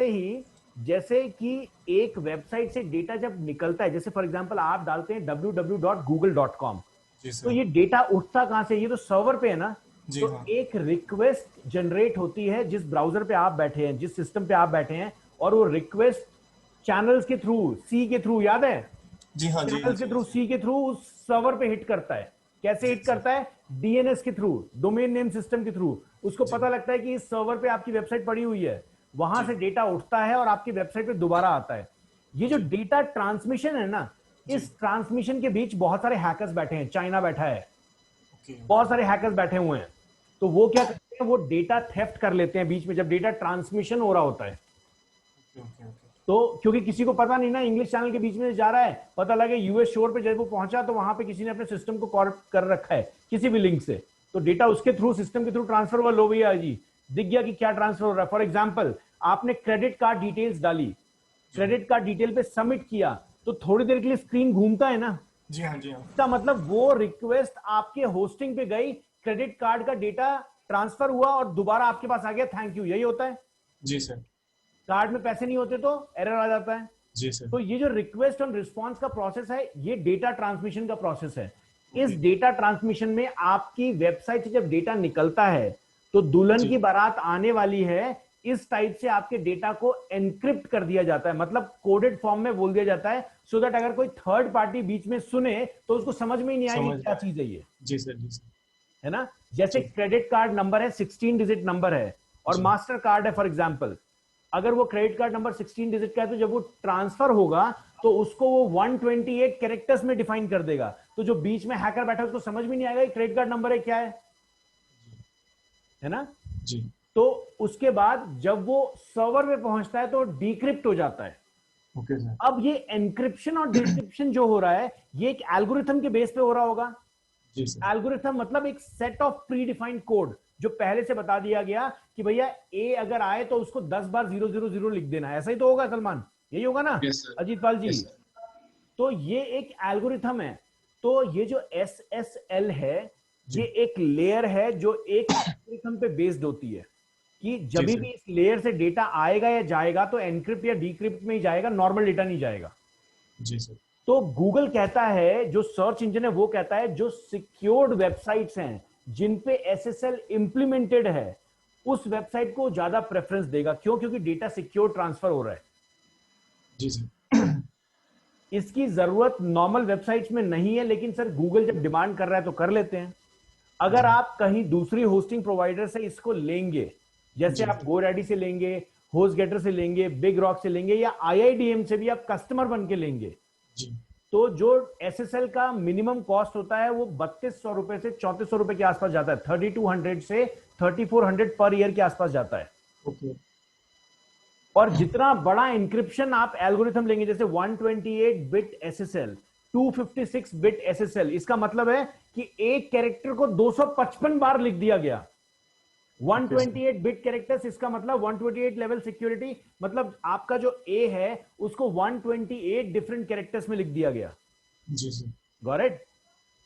ही जैसे कि एक वेबसाइट से डेटा जब निकलता है, जैसे फॉर एग्जांपल आप डालते हैं www.google.com, तो ये डेटा उठता कहां से? ये तो सर्वर पे है ना। तो हाँ। एक रिक्वेस्ट जनरेट होती है जिस ब्राउजर पे आप बैठे हैं, जिस सिस्टम पे आप बैठे हैं, और वो रिक्वेस्ट चैनल्स के थ्रू, सी के थ्रू, याद है? जी हाँ, चैनल्स के थ्रू, सी के थ्रू उस सर्वर पे हिट करता है। कैसे हिट करता है? DNS के थ्रू, डोमेन नेम सिस्टम के थ्रू। उसको पता लगता है कि इस सर्वर पे आपकी वेबसाइट पड़ी हुई है, वहां से डेटा उठता है और आपकी वेबसाइट पे दोबारा आता है। ये जो डेटा ट्रांसमिशन है ना, इस ट्रांसमिशन के बीच बहुत सारे हैकर्स बैठे हैं, चाइना बैठा है, बहुत सारे हैकर्स बैठे हुए हैं। तो वो क्या करते हैं, वो डेटा थेफ्ट कर लेते हैं बीच में जब डेटा ट्रांसमिशन हो रहा होता है। तो क्योंकि किसी को पता नहीं ना, इंग्लिश चैनल के बीच में जा रहा है, पता लगे US शोर पे जब वो पहुंचा तो वहां पे किसी ने अपने सिस्टम को कॉर्प कर रखा है किसी भी लिंक से, तो डेटा उसके थ्रू, सिस्टम के थ्रू ट्रांसफर हुआ। लो भैया जी, दिख गया कि क्या ट्रांसफर हो रहा है। फॉर एग्जाम्पल आपने क्रेडिट कार्ड डिटेल्स डाली, क्रेडिट कार्ड डिटेल पे सबमिट किया, तो थोड़ी देर के लिए स्क्रीन घूमता है ना। जी हाँ, जी हाँ। इसका मतलब वो रिक्वेस्ट आपके होस्टिंग पे गई, क्रेडिट कार्ड का डेटा ट्रांसफर हुआ और दोबारा आपके पास आ गया, थैंक यू, यही होता है। जी सर। कार्ड में पैसे नहीं होते तो एरर आ जाता है। जी सर। तो ये जो रिक्वेस्ट और रिस्पॉन्स का प्रोसेस है, ये डेटा ट्रांसमिशन का प्रोसेस है। इस डेटा ट्रांसमिशन में आपकी वेबसाइट से जब डेटा निकलता है तो दुल्हन की बारात आने वाली है, इस टाइप से आपके डेटा को एनक्रिप्ट कर दिया जाता है, मतलब कोडेड फॉर्म में बोल दिया जाता है, सो दैट अगर कोई थर्ड पार्टी बीच में सुने तो उसको समझ में ही नहीं आएगी क्या चीज है ये। जी सर। जी सर। है ना, जैसे क्रेडिट कार्ड नंबर है 16 डिजिट नंबर है और मास्टर कार्ड है फॉर एग्जांपल, अगर वो क्रेडिट कार्ड नंबर 16 डिजिट का है तो जब वो ट्रांसफर होगा तो उसको वो 128 कैरेक्टर्स में डिफाइन कर देगा, तो जो बीच में हैकर बैठा है उसको समझ भी नहीं आएगा क्रेडिट कार्ड नंबर है क्या है ना। जी। तो उसके बाद जब वो सर्वर में पहुंचता है तो डिक्रिप्ट हो जाता है। Okay sir. अब ये एनक्रिप्शन और डिक्रिप्शन जो हो रहा है ये एक एल्गोरिथम के बेस पे हो रहा होगा। जी सर। एल्गोरिथम मतलब एक set of pre defined code जो पहले से बता दिया गया कि भैया ए अगर आए तो उसको 10 बार 000 लिख देना, ऐसा ही तो होगा सलमान, यही होगा ना? Yes, sir. Ajit Pal ji. Yes, sir. तो ये एक एल्गोरिथम है। तो ये जो SSL है ये एक लेयर है जो एक एल्गोरिथम पे बेस्ड होती है कि जब भी इस लेयर से डेटा आएगा या जाएगा तो एनक्रिप्ट या डिक्रिप्ट में ही जाएगा, नॉर्मल डेटा नहीं जाएगा। जी सर। तो गूगल कहता है, जो सर्च इंजन है वो कहता है जो सिक्योर्ड वेबसाइट्स हैं जिन पे SSL इंप्लीमेंटेड है उस वेबसाइट को ज्यादा प्रेफरेंस देगा। क्यों? क्योंकि डेटा सिक्योर ट्रांसफर हो रहा है। जी सर। इसकी जरूरत नॉर्मल वेबसाइट्स में नहीं है, लेकिन सर गूगल जब डिमांड कर रहा है तो कर लेते हैं। अगर आप कहीं दूसरी होस्टिंग प्रोवाइडर से इसको लेंगे, जैसे आप GoDaddy से लेंगे, होस्टगेटर से लेंगे, बिग रॉक से लेंगे या IIDM से भी आप कस्टमर बन के लेंगे, जी। तो जो SSL का मिनिमम कॉस्ट होता है वो 3200 रुपए से 3400 रुपए के आसपास जाता है, 3200 से 3400 पर ईयर के आसपास जाता है। ओके। और जितना बड़ा इंक्रिप्शन आप एल्गोरिथम लेंगे, जैसे 128 बिट SSL, 256 बिट SSL, इसका मतलब है कि एक कैरेक्टर को 255 बार लिख दिया गया। 128 बिट कैरेक्टर्स, इसका मतलब 128 लेवल सिक्योरिटी, मतलब आपका जो A है उसको 128 डिफरेंट कैरेक्टर्स में लिख दिया गया। जी सर। Got it?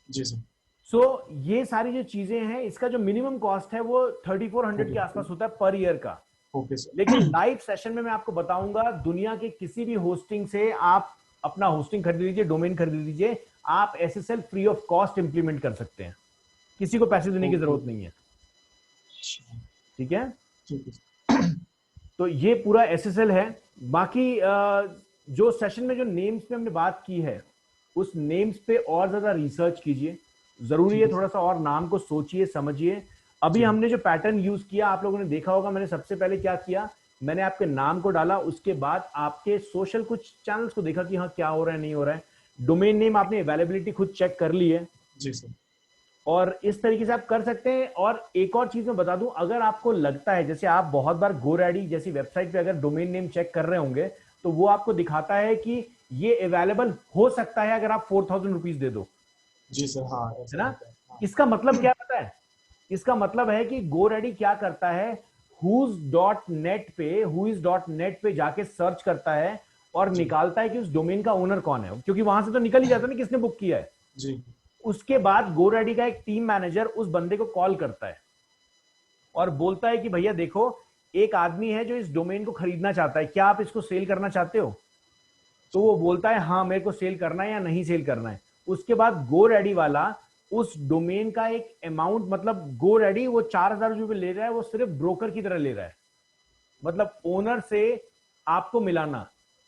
जी सर। सो ये सारी जो चीजें हैं, इसका जो मिनिमम कॉस्ट है वो 3400 के आसपास होता है पर ईयर का। Okay sir. लेकिन लाइव सेशन में मैं आपको बताऊंगा, दुनिया के किसी भी होस्टिंग से आप अपना होस्टिंग खरीद लीजिए, डोमेन खरीद लीजिए, आप SSL free of cost implement कर सकते हैं, किसी को पैसे देने की जरूरत नहीं है। ठीक है? तो ये पूरा SSL है। बाकी जो सेशन में जो नेम्स पे हमने बात की है उस नेम्स पे और ज्यादा रिसर्च कीजिए, जरूरी है थोड़ा सा और नाम को सोचिए समझिए। अभी हमने जो पैटर्न यूज किया आप लोगों ने देखा होगा, मैंने सबसे पहले क्या किया, मैंने आपके नाम को डाला, उसके बाद आपके सोशल कुछ चैनल्स को देखा कि हाँ क्या हो रहा है नहीं हो रहा है, डोमेन नेम आपने अवेलेबिलिटी खुद चेक कर ली है। जी सर। और इस तरीके से आप कर सकते हैं। और एक और चीज मैं बता दूं, अगर आपको लगता है जैसे आप बहुत बार GoDaddy जैसी वेबसाइट पे अगर डोमेन नेम चेक कर रहे होंगे तो वो आपको दिखाता है कि ये अवेलेबल हो सकता है अगर आप 4000 रुपीज दे दो। जी सर। हाँ है ना? इसका मतलब क्या पता है? इसका मतलब है कि GoDaddy क्या करता है, whos.net पे जाके सर्च करता है और निकालता है कि उस डोमेन का ओनर कौन है, क्योंकि वहां से तो निकल ही जाता है ना किसने बुक किया है। जी। उसके बाद GoDaddy का एक टीम मैनेजर उस बंदे को कॉल करता है और बोलता है कि भैया देखो, एक आदमी है जो इस डोमेन को खरीदना चाहता है, क्या आप इसको सेल करना चाहते हो? तो वो बोलता है हाँ मेरे को सेल करना है या नहीं सेल करना है। उसके बाद GoDaddy वाला उस डोमेन का एक अमाउंट, मतलब GoDaddy वो 4000 रुपये ले रहा है, वो सिर्फ ब्रोकर की तरह ले रहा है, मतलब ओनर से आपको मिलाना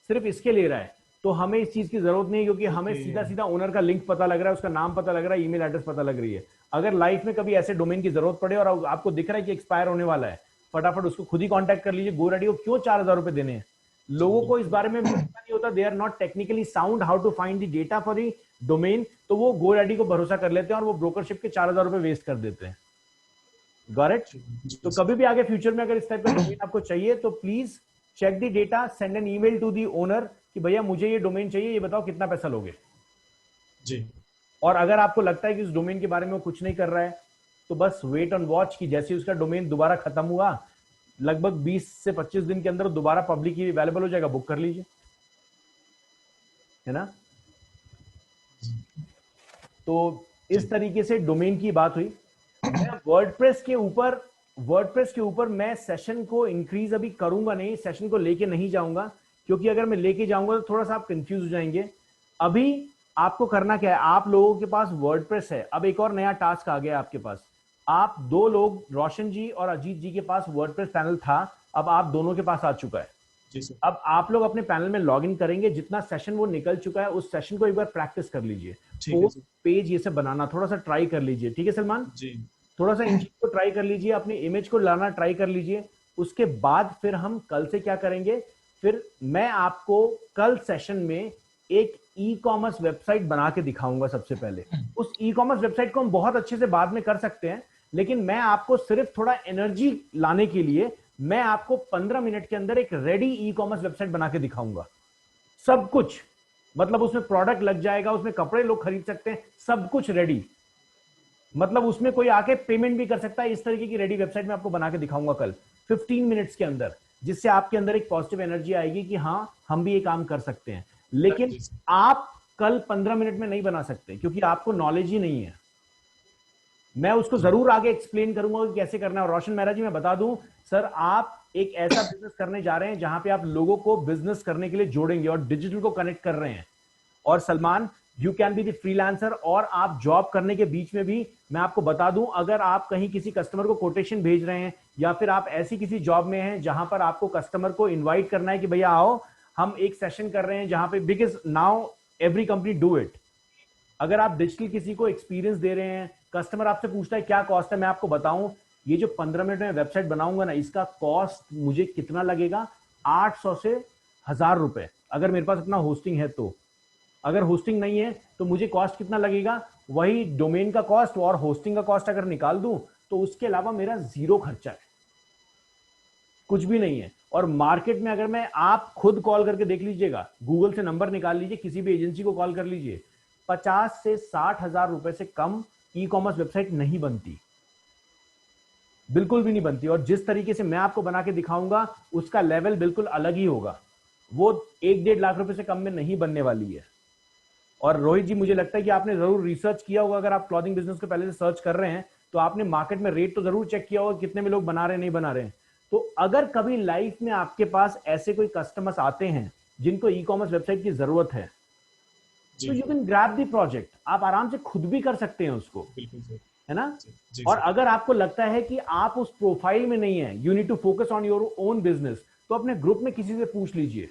सिर्फ इसके ले रहा है। तो हमें इस चीज की जरूरत नहीं है, क्योंकि हमें सीधा सीधा ओनर का लिंक पता लग रहा है, उसका नाम पता लग रहा है, ईमेल एड्रेस पता लग रही है। अगर लाइफ में कभी ऐसे डोमेन की जरूरत पड़े और आपको दिख रहा है कि एक्सपायर होने वाला है, फटाफट उसको खुद ही कांटेक्ट कर लीजिए। GoDaddy को क्यों 4000 रुपए देने हैं? लोगों को इस बारे में पता नहीं होता, they are not technically sound how to find the data for the domain, तो वो GoDaddy को भरोसा कर लेते हैं और वो ब्रोकरशिप के 4000 रुपए वेस्ट कर देते हैं। Got it? तो कभी भी आगे फ्यूचर में अगर इस टाइप का डोमेन आपको चाहिए तो please check the data, send an email to the owner कि भैया मुझे ये डोमेन चाहिए, ये बताओ कितना पैसा लोगे। जी। और अगर आपको लगता है कि उस डोमेन के बारे में वो कुछ नहीं कर रहा है तो बस वेट ऑन वॉच कि जैसे उसका डोमेन दोबारा खत्म हुआ, लगभग 20 से 25 दिन के अंदर दोबारा पब्लिकली अवेलेबल हो जाएगा, बुक कर लीजिए। है ना? तो इस तरीके से डोमेन की बात हुई। मैं वर्डप्रेस के ऊपर मैं सेशन को इंक्रीज अभी करूंगा नहीं, सेशन को लेके नहीं जाऊंगा, क्योंकि अगर मैं लेके जाऊंगा तो थोड़ा सा आप कंफ्यूज हो जाएंगे। अभी आपको करना क्या है, आप लोगों के पास वर्डप्रेस है, अब एक और नया टास्क आ गया आपके पास। आप 2 लोग, रोशन जी और अजीत जी के पास वर्डप्रेस पैनल था, अब आप दोनों के पास आ चुका है। जी सर। अब आप लोग अपने पैनल में लॉगिन करेंगे, जितना सेशन वो निकल चुका है उस सेशन को एक बार प्रैक्टिस कर लीजिए। ठीक है सर। पेज ये से बनाना थोड़ा सा ट्राई कर लीजिए, ठीक है सलमान? जी। थोड़ा सा इन चीज को ट्राई कर लीजिए, अपनी इमेज को लाना ट्राई कर लीजिए। उसके बाद फिर हम कल से क्या करेंगे, फिर मैं आपको कल सेशन में एक ई कॉमर्स वेबसाइट बना के दिखाऊंगा। सबसे पहले उस ई कॉमर्स वेबसाइट को हम बहुत अच्छे से बाद में कर सकते हैं, लेकिन मैं आपको सिर्फ थोड़ा एनर्जी लाने के लिए मैं आपको 15 मिनट के अंदर एक रेडी ई कॉमर्स वेबसाइट बना के दिखाऊंगा। सब कुछ, मतलब उसमें प्रोडक्ट लग जाएगा, उसमें कपड़े लोग खरीद सकते हैं, सब कुछ रेडी, मतलब उसमें कोई आके पेमेंट भी कर सकता है। इस तरीके की रेडी वेबसाइट मैं आपको बना के दिखाऊंगा कल 15 मिनट्स के अंदर, जिससे आपके अंदर एक पॉजिटिव एनर्जी आएगी कि हाँ हम भी ये काम कर सकते हैं। लेकिन आप कल 15 मिनट में नहीं बना सकते, क्योंकि आपको नॉलेज ही नहीं है। मैं उसको जरूर आगे एक्सप्लेन करूंगा कि कैसे करना है। और रोशन मेहरा जी, मैं बता दूं सर, आप एक ऐसा बिजनेस करने जा रहे हैं जहां पे आप लोगों को बिजनेस करने के लिए जोड़ेंगे और डिजिटल को कनेक्ट कर रहे हैं। और Salman, you can be the freelancer, और आप जॉब करने के बीच में भी मैं आपको बता दूं, अगर आप कहीं किसी कस्टमर को कोटेशन भेज रहे हैं, या फिर आप ऐसी किसी जॉब में हैं जहां पर आपको कस्टमर को इन्वाइट करना है कि भैया आओ हम एक सेशन कर रहे हैं जहां पे, because now every company do it. अगर आप डिजिटल किसी को एक्सपीरियंस दे रहे हैं, कस्टमर आपसे पूछता है क्या कॉस्ट है, मैं आपको बताऊं, ये जो 15 मिनट में वेबसाइट बनाऊंगा ना, इसका कॉस्ट मुझे कितना लगेगा, 800 से 1000 रुपए, अगर मेरे पास अपना होस्टिंग है तो। अगर होस्टिंग नहीं है तो मुझे कॉस्ट कितना लगेगा, वही डोमेन का कॉस्ट और होस्टिंग का कॉस्ट अगर निकाल दूं तो उसके अलावा मेरा 0 खर्चा है, कुछ भी नहीं है। और मार्केट में अगर मैं, आप खुद कॉल करके देख लीजिएगा, गूगल से नंबर निकाल लीजिए, किसी भी एजेंसी को कॉल कर लीजिए, 50 से 60 हजार रुपए से कम ई कॉमर्स वेबसाइट नहीं बनती, बिल्कुल भी नहीं बनती। और जिस तरीके से मैं आपको बना के दिखाऊंगा उसका लेवल बिल्कुल अलग ही होगा, वो 1-1.5 लाख रुपए से कम में नहीं बनने वाली है। और रोहित जी, मुझे लगता है कि आपने जरूर रिसर्च किया होगा, अगर आप क्लॉथिंग बिजनेस को पहले से सर्च कर रहे हैं तो आपने मार्केट में रेट तो जरूर चेक किया होगा, कितने में लोग बना रहे हैं नहीं बना रहे हैं। तो अगर कभी लाइफ में आपके पास ऐसे कोई कस्टमर्स आते हैं जिनको ई कॉमर्स वेबसाइट की जरूरत है, तो you can grab the project, आप आराम से खुद भी कर सकते हैं उसको, है ना? और अगर आपको लगता है कि आप उस प्रोफाइल में नहीं है, you need to focus on your own business, तो अपने ग्रुप में किसी से पूछ लीजिए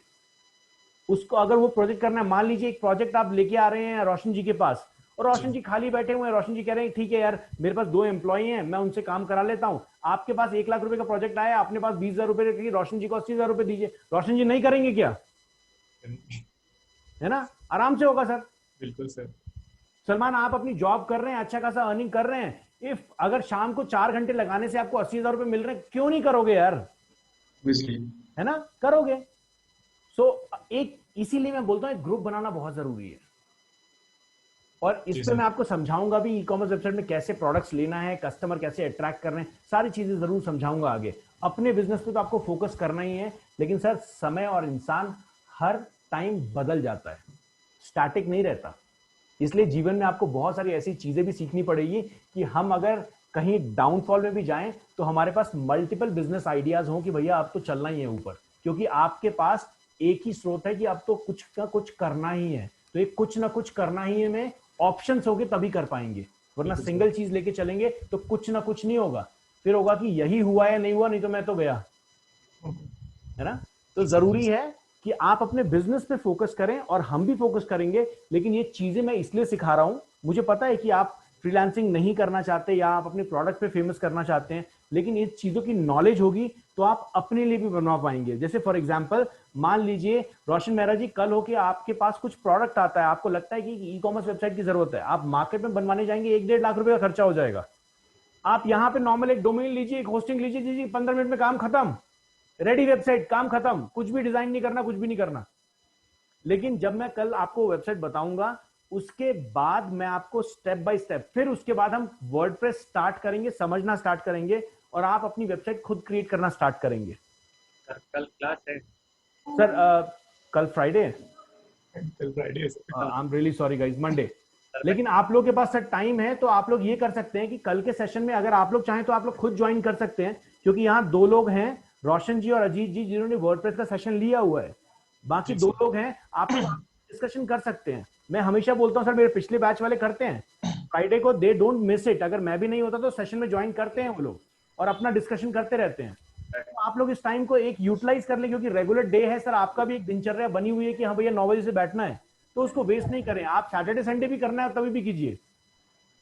उसको, अगर वो प्रोजेक्ट करना है। मान लीजिए एक प्रोजेक्ट आप लेके आ रहे हैं रोशन जी के पास, और रोशन जी खाली बैठे हुए हैं, रोशन जी कह रहे हैं ठीक है यार मेरे पास 2 एम्प्लॉई हैं, मैं उनसे काम करा लेता हूं। आपके पास 1 लाख रुपए का प्रोजेक्ट आया, अपने पास 20,000 रुपए रखिए, रोशन जी को 80,000 रुपए दीजिए, रोशन जी नहीं करेंगे क्या? है ना? आराम से होगा सर। बिल्कुल सर। सलमान, आप अपनी जॉब कर रहे हैं, अच्छा खासा अर्निंग कर रहे हैं, इफ अगर शाम को 4 घंटे लगाने से आपको 80,000 रुपए मिल रहे हैं, क्यों नहीं करोगे यार? है ना? करोगे। एक इसीलिए मैं बोलता हूं एक ग्रुप बनाना बहुत जरूरी है। और इस पे मैं आपको समझाऊंगा भी, ई कॉमर्स वेबसाइट में कैसे प्रोडक्ट्स लेना है, कस्टमर कैसे अट्रैक्ट कर रहे हैं, सारी चीजें जरूर समझाऊंगा आगे। अपने बिजनेस पे तो आपको फोकस करना ही है, लेकिन सर समय और इंसान हर टाइम बदल जाता है, स्टैटिक नहीं रहता। इसलिए जीवन में आपको बहुत सारी ऐसी चीजें भी सीखनी पड़ेगी कि हम अगर कहीं डाउनफॉल में भी जाएं तो हमारे पास मल्टीपल बिजनेस आइडियाज हों कि भैया अब तो चलना ही है ऊपर, क्योंकि आपके पास एक ही स्रोत है कि अब तो कुछ ना कुछ करना ही है। तो एक कुछ ना कुछ करना ही है में ऑप्शंस होंगे तभी कर पाएंगे, वरना सिंगल चीज लेके चलेंगे तो कुछ ना कुछ नहीं होगा, फिर होगा कि यही हुआ या नहीं हुआ, नहीं तो मैं तो गया, है ना? तो जरूरी है कि आप अपने बिजनेस पे फोकस करें, और हम भी फोकस करेंगे। लेकिन ये चीजें मैं इसलिए सिखा रहा हूं, मुझे पता है कि आप फ्रीलांसिंग नहीं करना चाहते या आप अपने प्रोडक्ट पे फेमस करना चाहते हैं, लेकिन ये चीजों की नॉलेज होगी तो आप अपने लिए भी बनवा पाएंगे। जैसे फॉर एग्जांपल मान लीजिए रोशन मेहरा जी, कल हो के आपके पास कुछ प्रोडक्ट आता है, आपको लगता है कि ई कॉमर्स वेबसाइट की जरूरत है, आप मार्केट में बनवाने जाएंगे, 1-1.5 लाख रुपए का खर्चा हो जाएगा। आप यहाँ पे नॉर्मल एक डोमेन लीजिए, एक होस्टिंग लीजिए, 15 मिनट में काम खत्म, रेडी वेबसाइट, काम खत्म, कुछ भी डिजाइन नहीं करना, कुछ भी नहीं करना। लेकिन जब मैं कल आपको वेबसाइट बताऊंगा, उसके बाद मैं आपको स्टेप बाय स्टेप, फिर उसके बाद हम वर्डप्रेस स्टार्ट करेंगे, समझना स्टार्ट करेंगे, और आप अपनी वेबसाइट खुद क्रिएट करना स्टार्ट करेंगे। सर कल क्लास है सर कल फ्राइडे है, कल फ्राइडे है sir. I am really sorry guys, Monday. लेकिन आप लोग के पास सर टाइम है तो आप लोग ये कर सकते हैं कि कल के सेशन में अगर आप लोग चाहें तो आप लोग खुद ज्वाइन कर सकते हैं, क्योंकि यहाँ 2 लोग हैं, रोशन जी और अजीत जी, जिन्होंने वर्डप्रेस का सेशन लिया हुआ है। बाकी 2 लोग हैं, आप लोग डिस्कशन कर सकते हैं। मैं हमेशा बोलता हूँ सर, मेरे पिछले बैच वाले करते हैं फ्राइडे को, दे डोंट मिस इट। अगर मैं भी नहीं होता तो सेशन में ज्वाइन करते हैं वो लोग और अपना डिस्कशन करते रहते हैं। तो आप लोग इस टाइम को एक यूटिलाइज कर लें, क्योंकि रेगुलर डे है सर, आपका भी एक दिनचर्या बनी हुई है कि हाँ भैया 9 बजे से बैठना है, तो उसको वेस्ट नहीं करें। आप सैटरडे संडे भी करना है तभी भी कीजिए,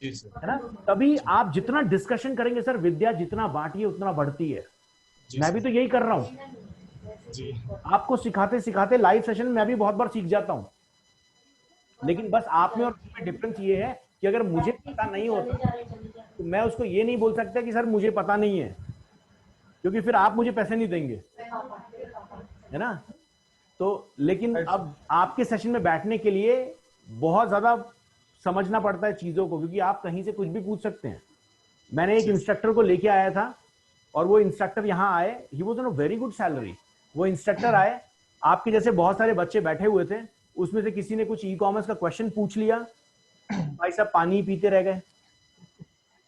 है ना। तभी आप जितना डिस्कशन करेंगे सर, विद्या जितना बांटिए उतना बढ़ती है। मैं भी तो यही कर रहा हूँ, आपको सिखाते सिखाते लाइव सेशन में मैं भी बहुत बार सीख जाता हूँ। लेकिन बस आप में और मुझे डिफरेंस ये है कि अगर मुझे पता नहीं होता तो मैं उसको ये नहीं बोल सकता कि सर मुझे पता नहीं है, क्योंकि फिर आप मुझे पैसे नहीं देंगे, है ना। तो लेकिन अब आपके सेशन में बैठने के लिए बहुत ज्यादा समझना पड़ता है चीजों को, क्योंकि आप कहीं से कुछ भी पूछ सकते हैं। मैंने एक इंस्ट्रक्टर को लेके आया था और वो इंस्ट्रक्टर यहाँ आए, he was on a very good salary. वो इंस्ट्रक्टर आए, आपके जैसे बहुत सारे बच्चे बैठे हुए थे, उसमें से किसी ने कुछ ई कॉमर्स का क्वेश्चन पूछ लिया, भाई साहब पानी पीते रह गए।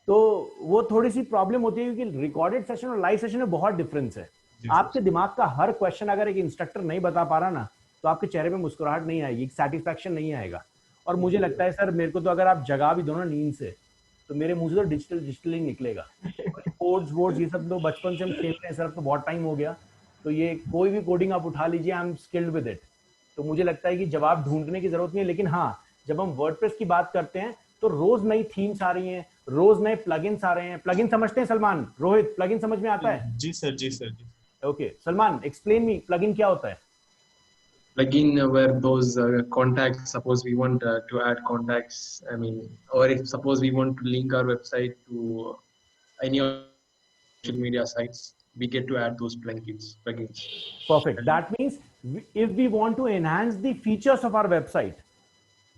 तो वो थोड़ी सी प्रॉब्लम होती है, क्योंकि रिकॉर्डेड सेशन और लाइव सेशन में बहुत डिफरेंस है। आपके दिमाग का हर क्वेश्चन अगर एक इंस्ट्रक्टर नहीं बता पा रहा ना, तो आपके चेहरे पे मुस्कुराहट नहीं आएगी, सेटिस्फैक्शन नहीं आएगा। और मुझे लगता है सर, मेरे को तो अगर आप जगा भी दो ना नींद से, तो मेरे मुंह से तो डिजिटल ही निकलेगा। कोड्स वोड्स ये सब तो बचपन से हम खेलते हैं सर, तो बहुत टाइम हो गया, तो ये कोई भी कोडिंग आप उठा लीजिए, I am skilled with it. तो मुझे लगता है कि जवाब ढूंढने की जरूरत नहीं है। लेकिन हाँ, जब हम वर्डप्रेस की बात करते हैं तो रोज नई थीम्स आ रही हैं, रोज नए प्लगइन्स आ रहे हैं। प्लगइन समझते हैं सलमान? रोहित, प्लगइन समझ में आता है? जी सर, जी sir. Okay Salman, explain me, plugin क्या होता है? Plugin where those contacts, suppose we want to add contacts, I mean, or if suppose we want to link our website to any of social media sites, we get to add those plugins. Perfect. That means if we want to enhance the features of our website,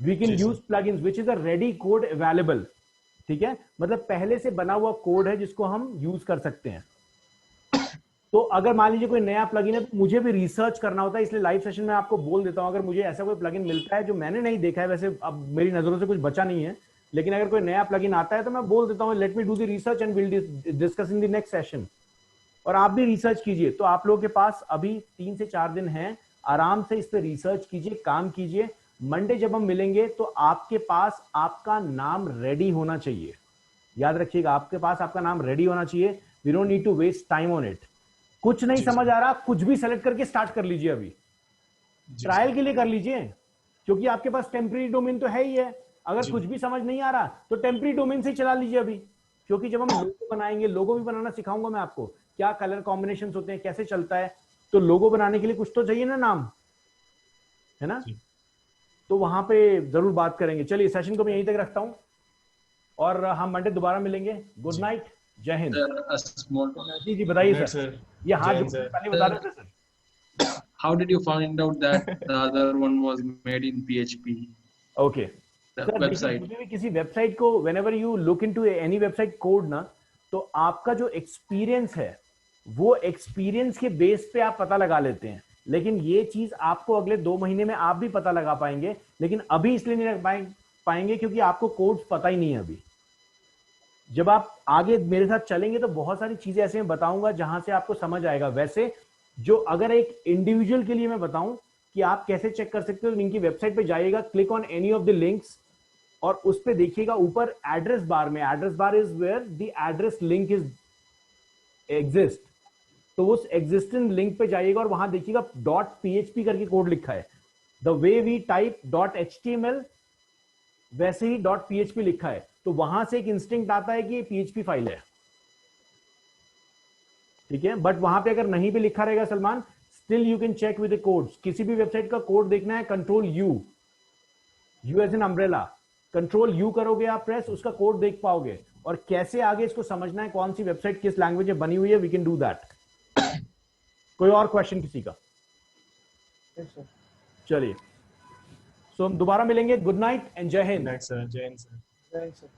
we can use plugins which is a ready code available. ठीक है, मतलब पहले से बना हुआ code है जिसको हम यूज कर सकते हैं। तो अगर मान लीजिए कोई नया प्लगइन है, तो मुझे भी रिसर्च करना होता है, इसलिए लाइव सेशन में आपको बोल देता हूं, अगर मुझे ऐसा कोई प्लगइन मिलता है जो मैंने नहीं देखा है, वैसे अब मेरी नजरों से कुछ बचा नहीं है, लेकिन अगर कोई नया प्लगइन आता है तो मैं बोल देता हूं, let me do the research and will discuss in the next session. और आप भी रिसर्च कीजिए। तो आप लोगों के पास अभी 3 से 4 दिन हैं, आराम से इस पर रिसर्च कीजिए, काम कीजिए। मंडे जब हम मिलेंगे तो आपके पास आपका नाम रेडी होना चाहिए। याद रखिएगा, आपके पास आपका नाम रेडी होना चाहिए। We don't need to waste time on it. कुछ नहीं समझ आ रहा, कुछ भी सेलेक्ट करके स्टार्ट कर लीजिए, अभी ट्रायल के लिए कर लीजिए, क्योंकि आपके पास टेम्परेरी डोमेन तो है ही है। अगर कुछ भी समझ नहीं आ रहा तो टेम्परेरी डोमेन से ही चला लीजिए अभी, क्योंकि जब हम लोगो बनाएंगे, लोगो भी बनाना सिखाऊंगा मैं आपको, क्या कलर कॉम्बिनेशन होते हैं, कैसे चलता है, तो लोगो बनाने के लिए कुछ तो चाहिए ना नाम, है ना। तो वहां पे जरूर बात करेंगे। चलिए, सेशन को मैं यहीं तक रखता हूं और हम मंडे दोबारा मिलेंगे। गुड नाइट, जय हिंद। जी जी बताइए सर। ये हाथ पहले बता रहे थे sir. How did you find out that the other one was made in PHP? Okay. The website. मुझे भी किसी वेबसाइट को, whenever you look into any website code ना, तो आपका जो एक्सपीरियंस है वो एक्सपीरियंस के बेस पे आप पता लगा लेते हैं। लेकिन ये चीज आपको अगले 2 महीने में आप भी पता लगा पाएंगे, लेकिन अभी इसलिए नहीं लगा पाएंगे क्योंकि आपको कोड्स पता ही नहीं है अभी। जब आप आगे मेरे साथ चलेंगे तो बहुत सारी चीजें ऐसे मैं बताऊंगा जहां से आपको समझ आएगा। वैसे जो अगर एक इंडिविजुअल के लिए मैं बताऊं कि आप कैसे चेक कर सकते हो, इनकी वेबसाइट पे जाइएगा, click on any of the links और उस पे देखिएगा ऊपर एड्रेस बार में, address bar is where the address link is exist. तो उस एग्जिस्टिंग लिंक पे जाइएगा और वहां देखिएगा .php करके कोड लिखा है। The way we type .html वैसे ही .php लिखा है। तो वहां से एक इंस्टिंक्ट आता है कि ये PHP फाइल है, ठीक है। बट वहां पे अगर नहीं भी लिखा रहेगा Salman, still you can check with the codes. किसी भी वेबसाइट का कोड देखना है, control U as an umbrella, control U करोगे आप प्रेस, उसका कोड देख पाओगे और कैसे आगे इसको समझना है, कौन सी वेबसाइट किस लैंग्वेज में बनी हुई है, वी कैन डू दैट। कोई और क्वेश्चन किसी का? चलिए, सो हम दोबारा मिलेंगे। गुड नाइट एंड जय हिंद। सर, जय हिंद सर। जय हिंद सर।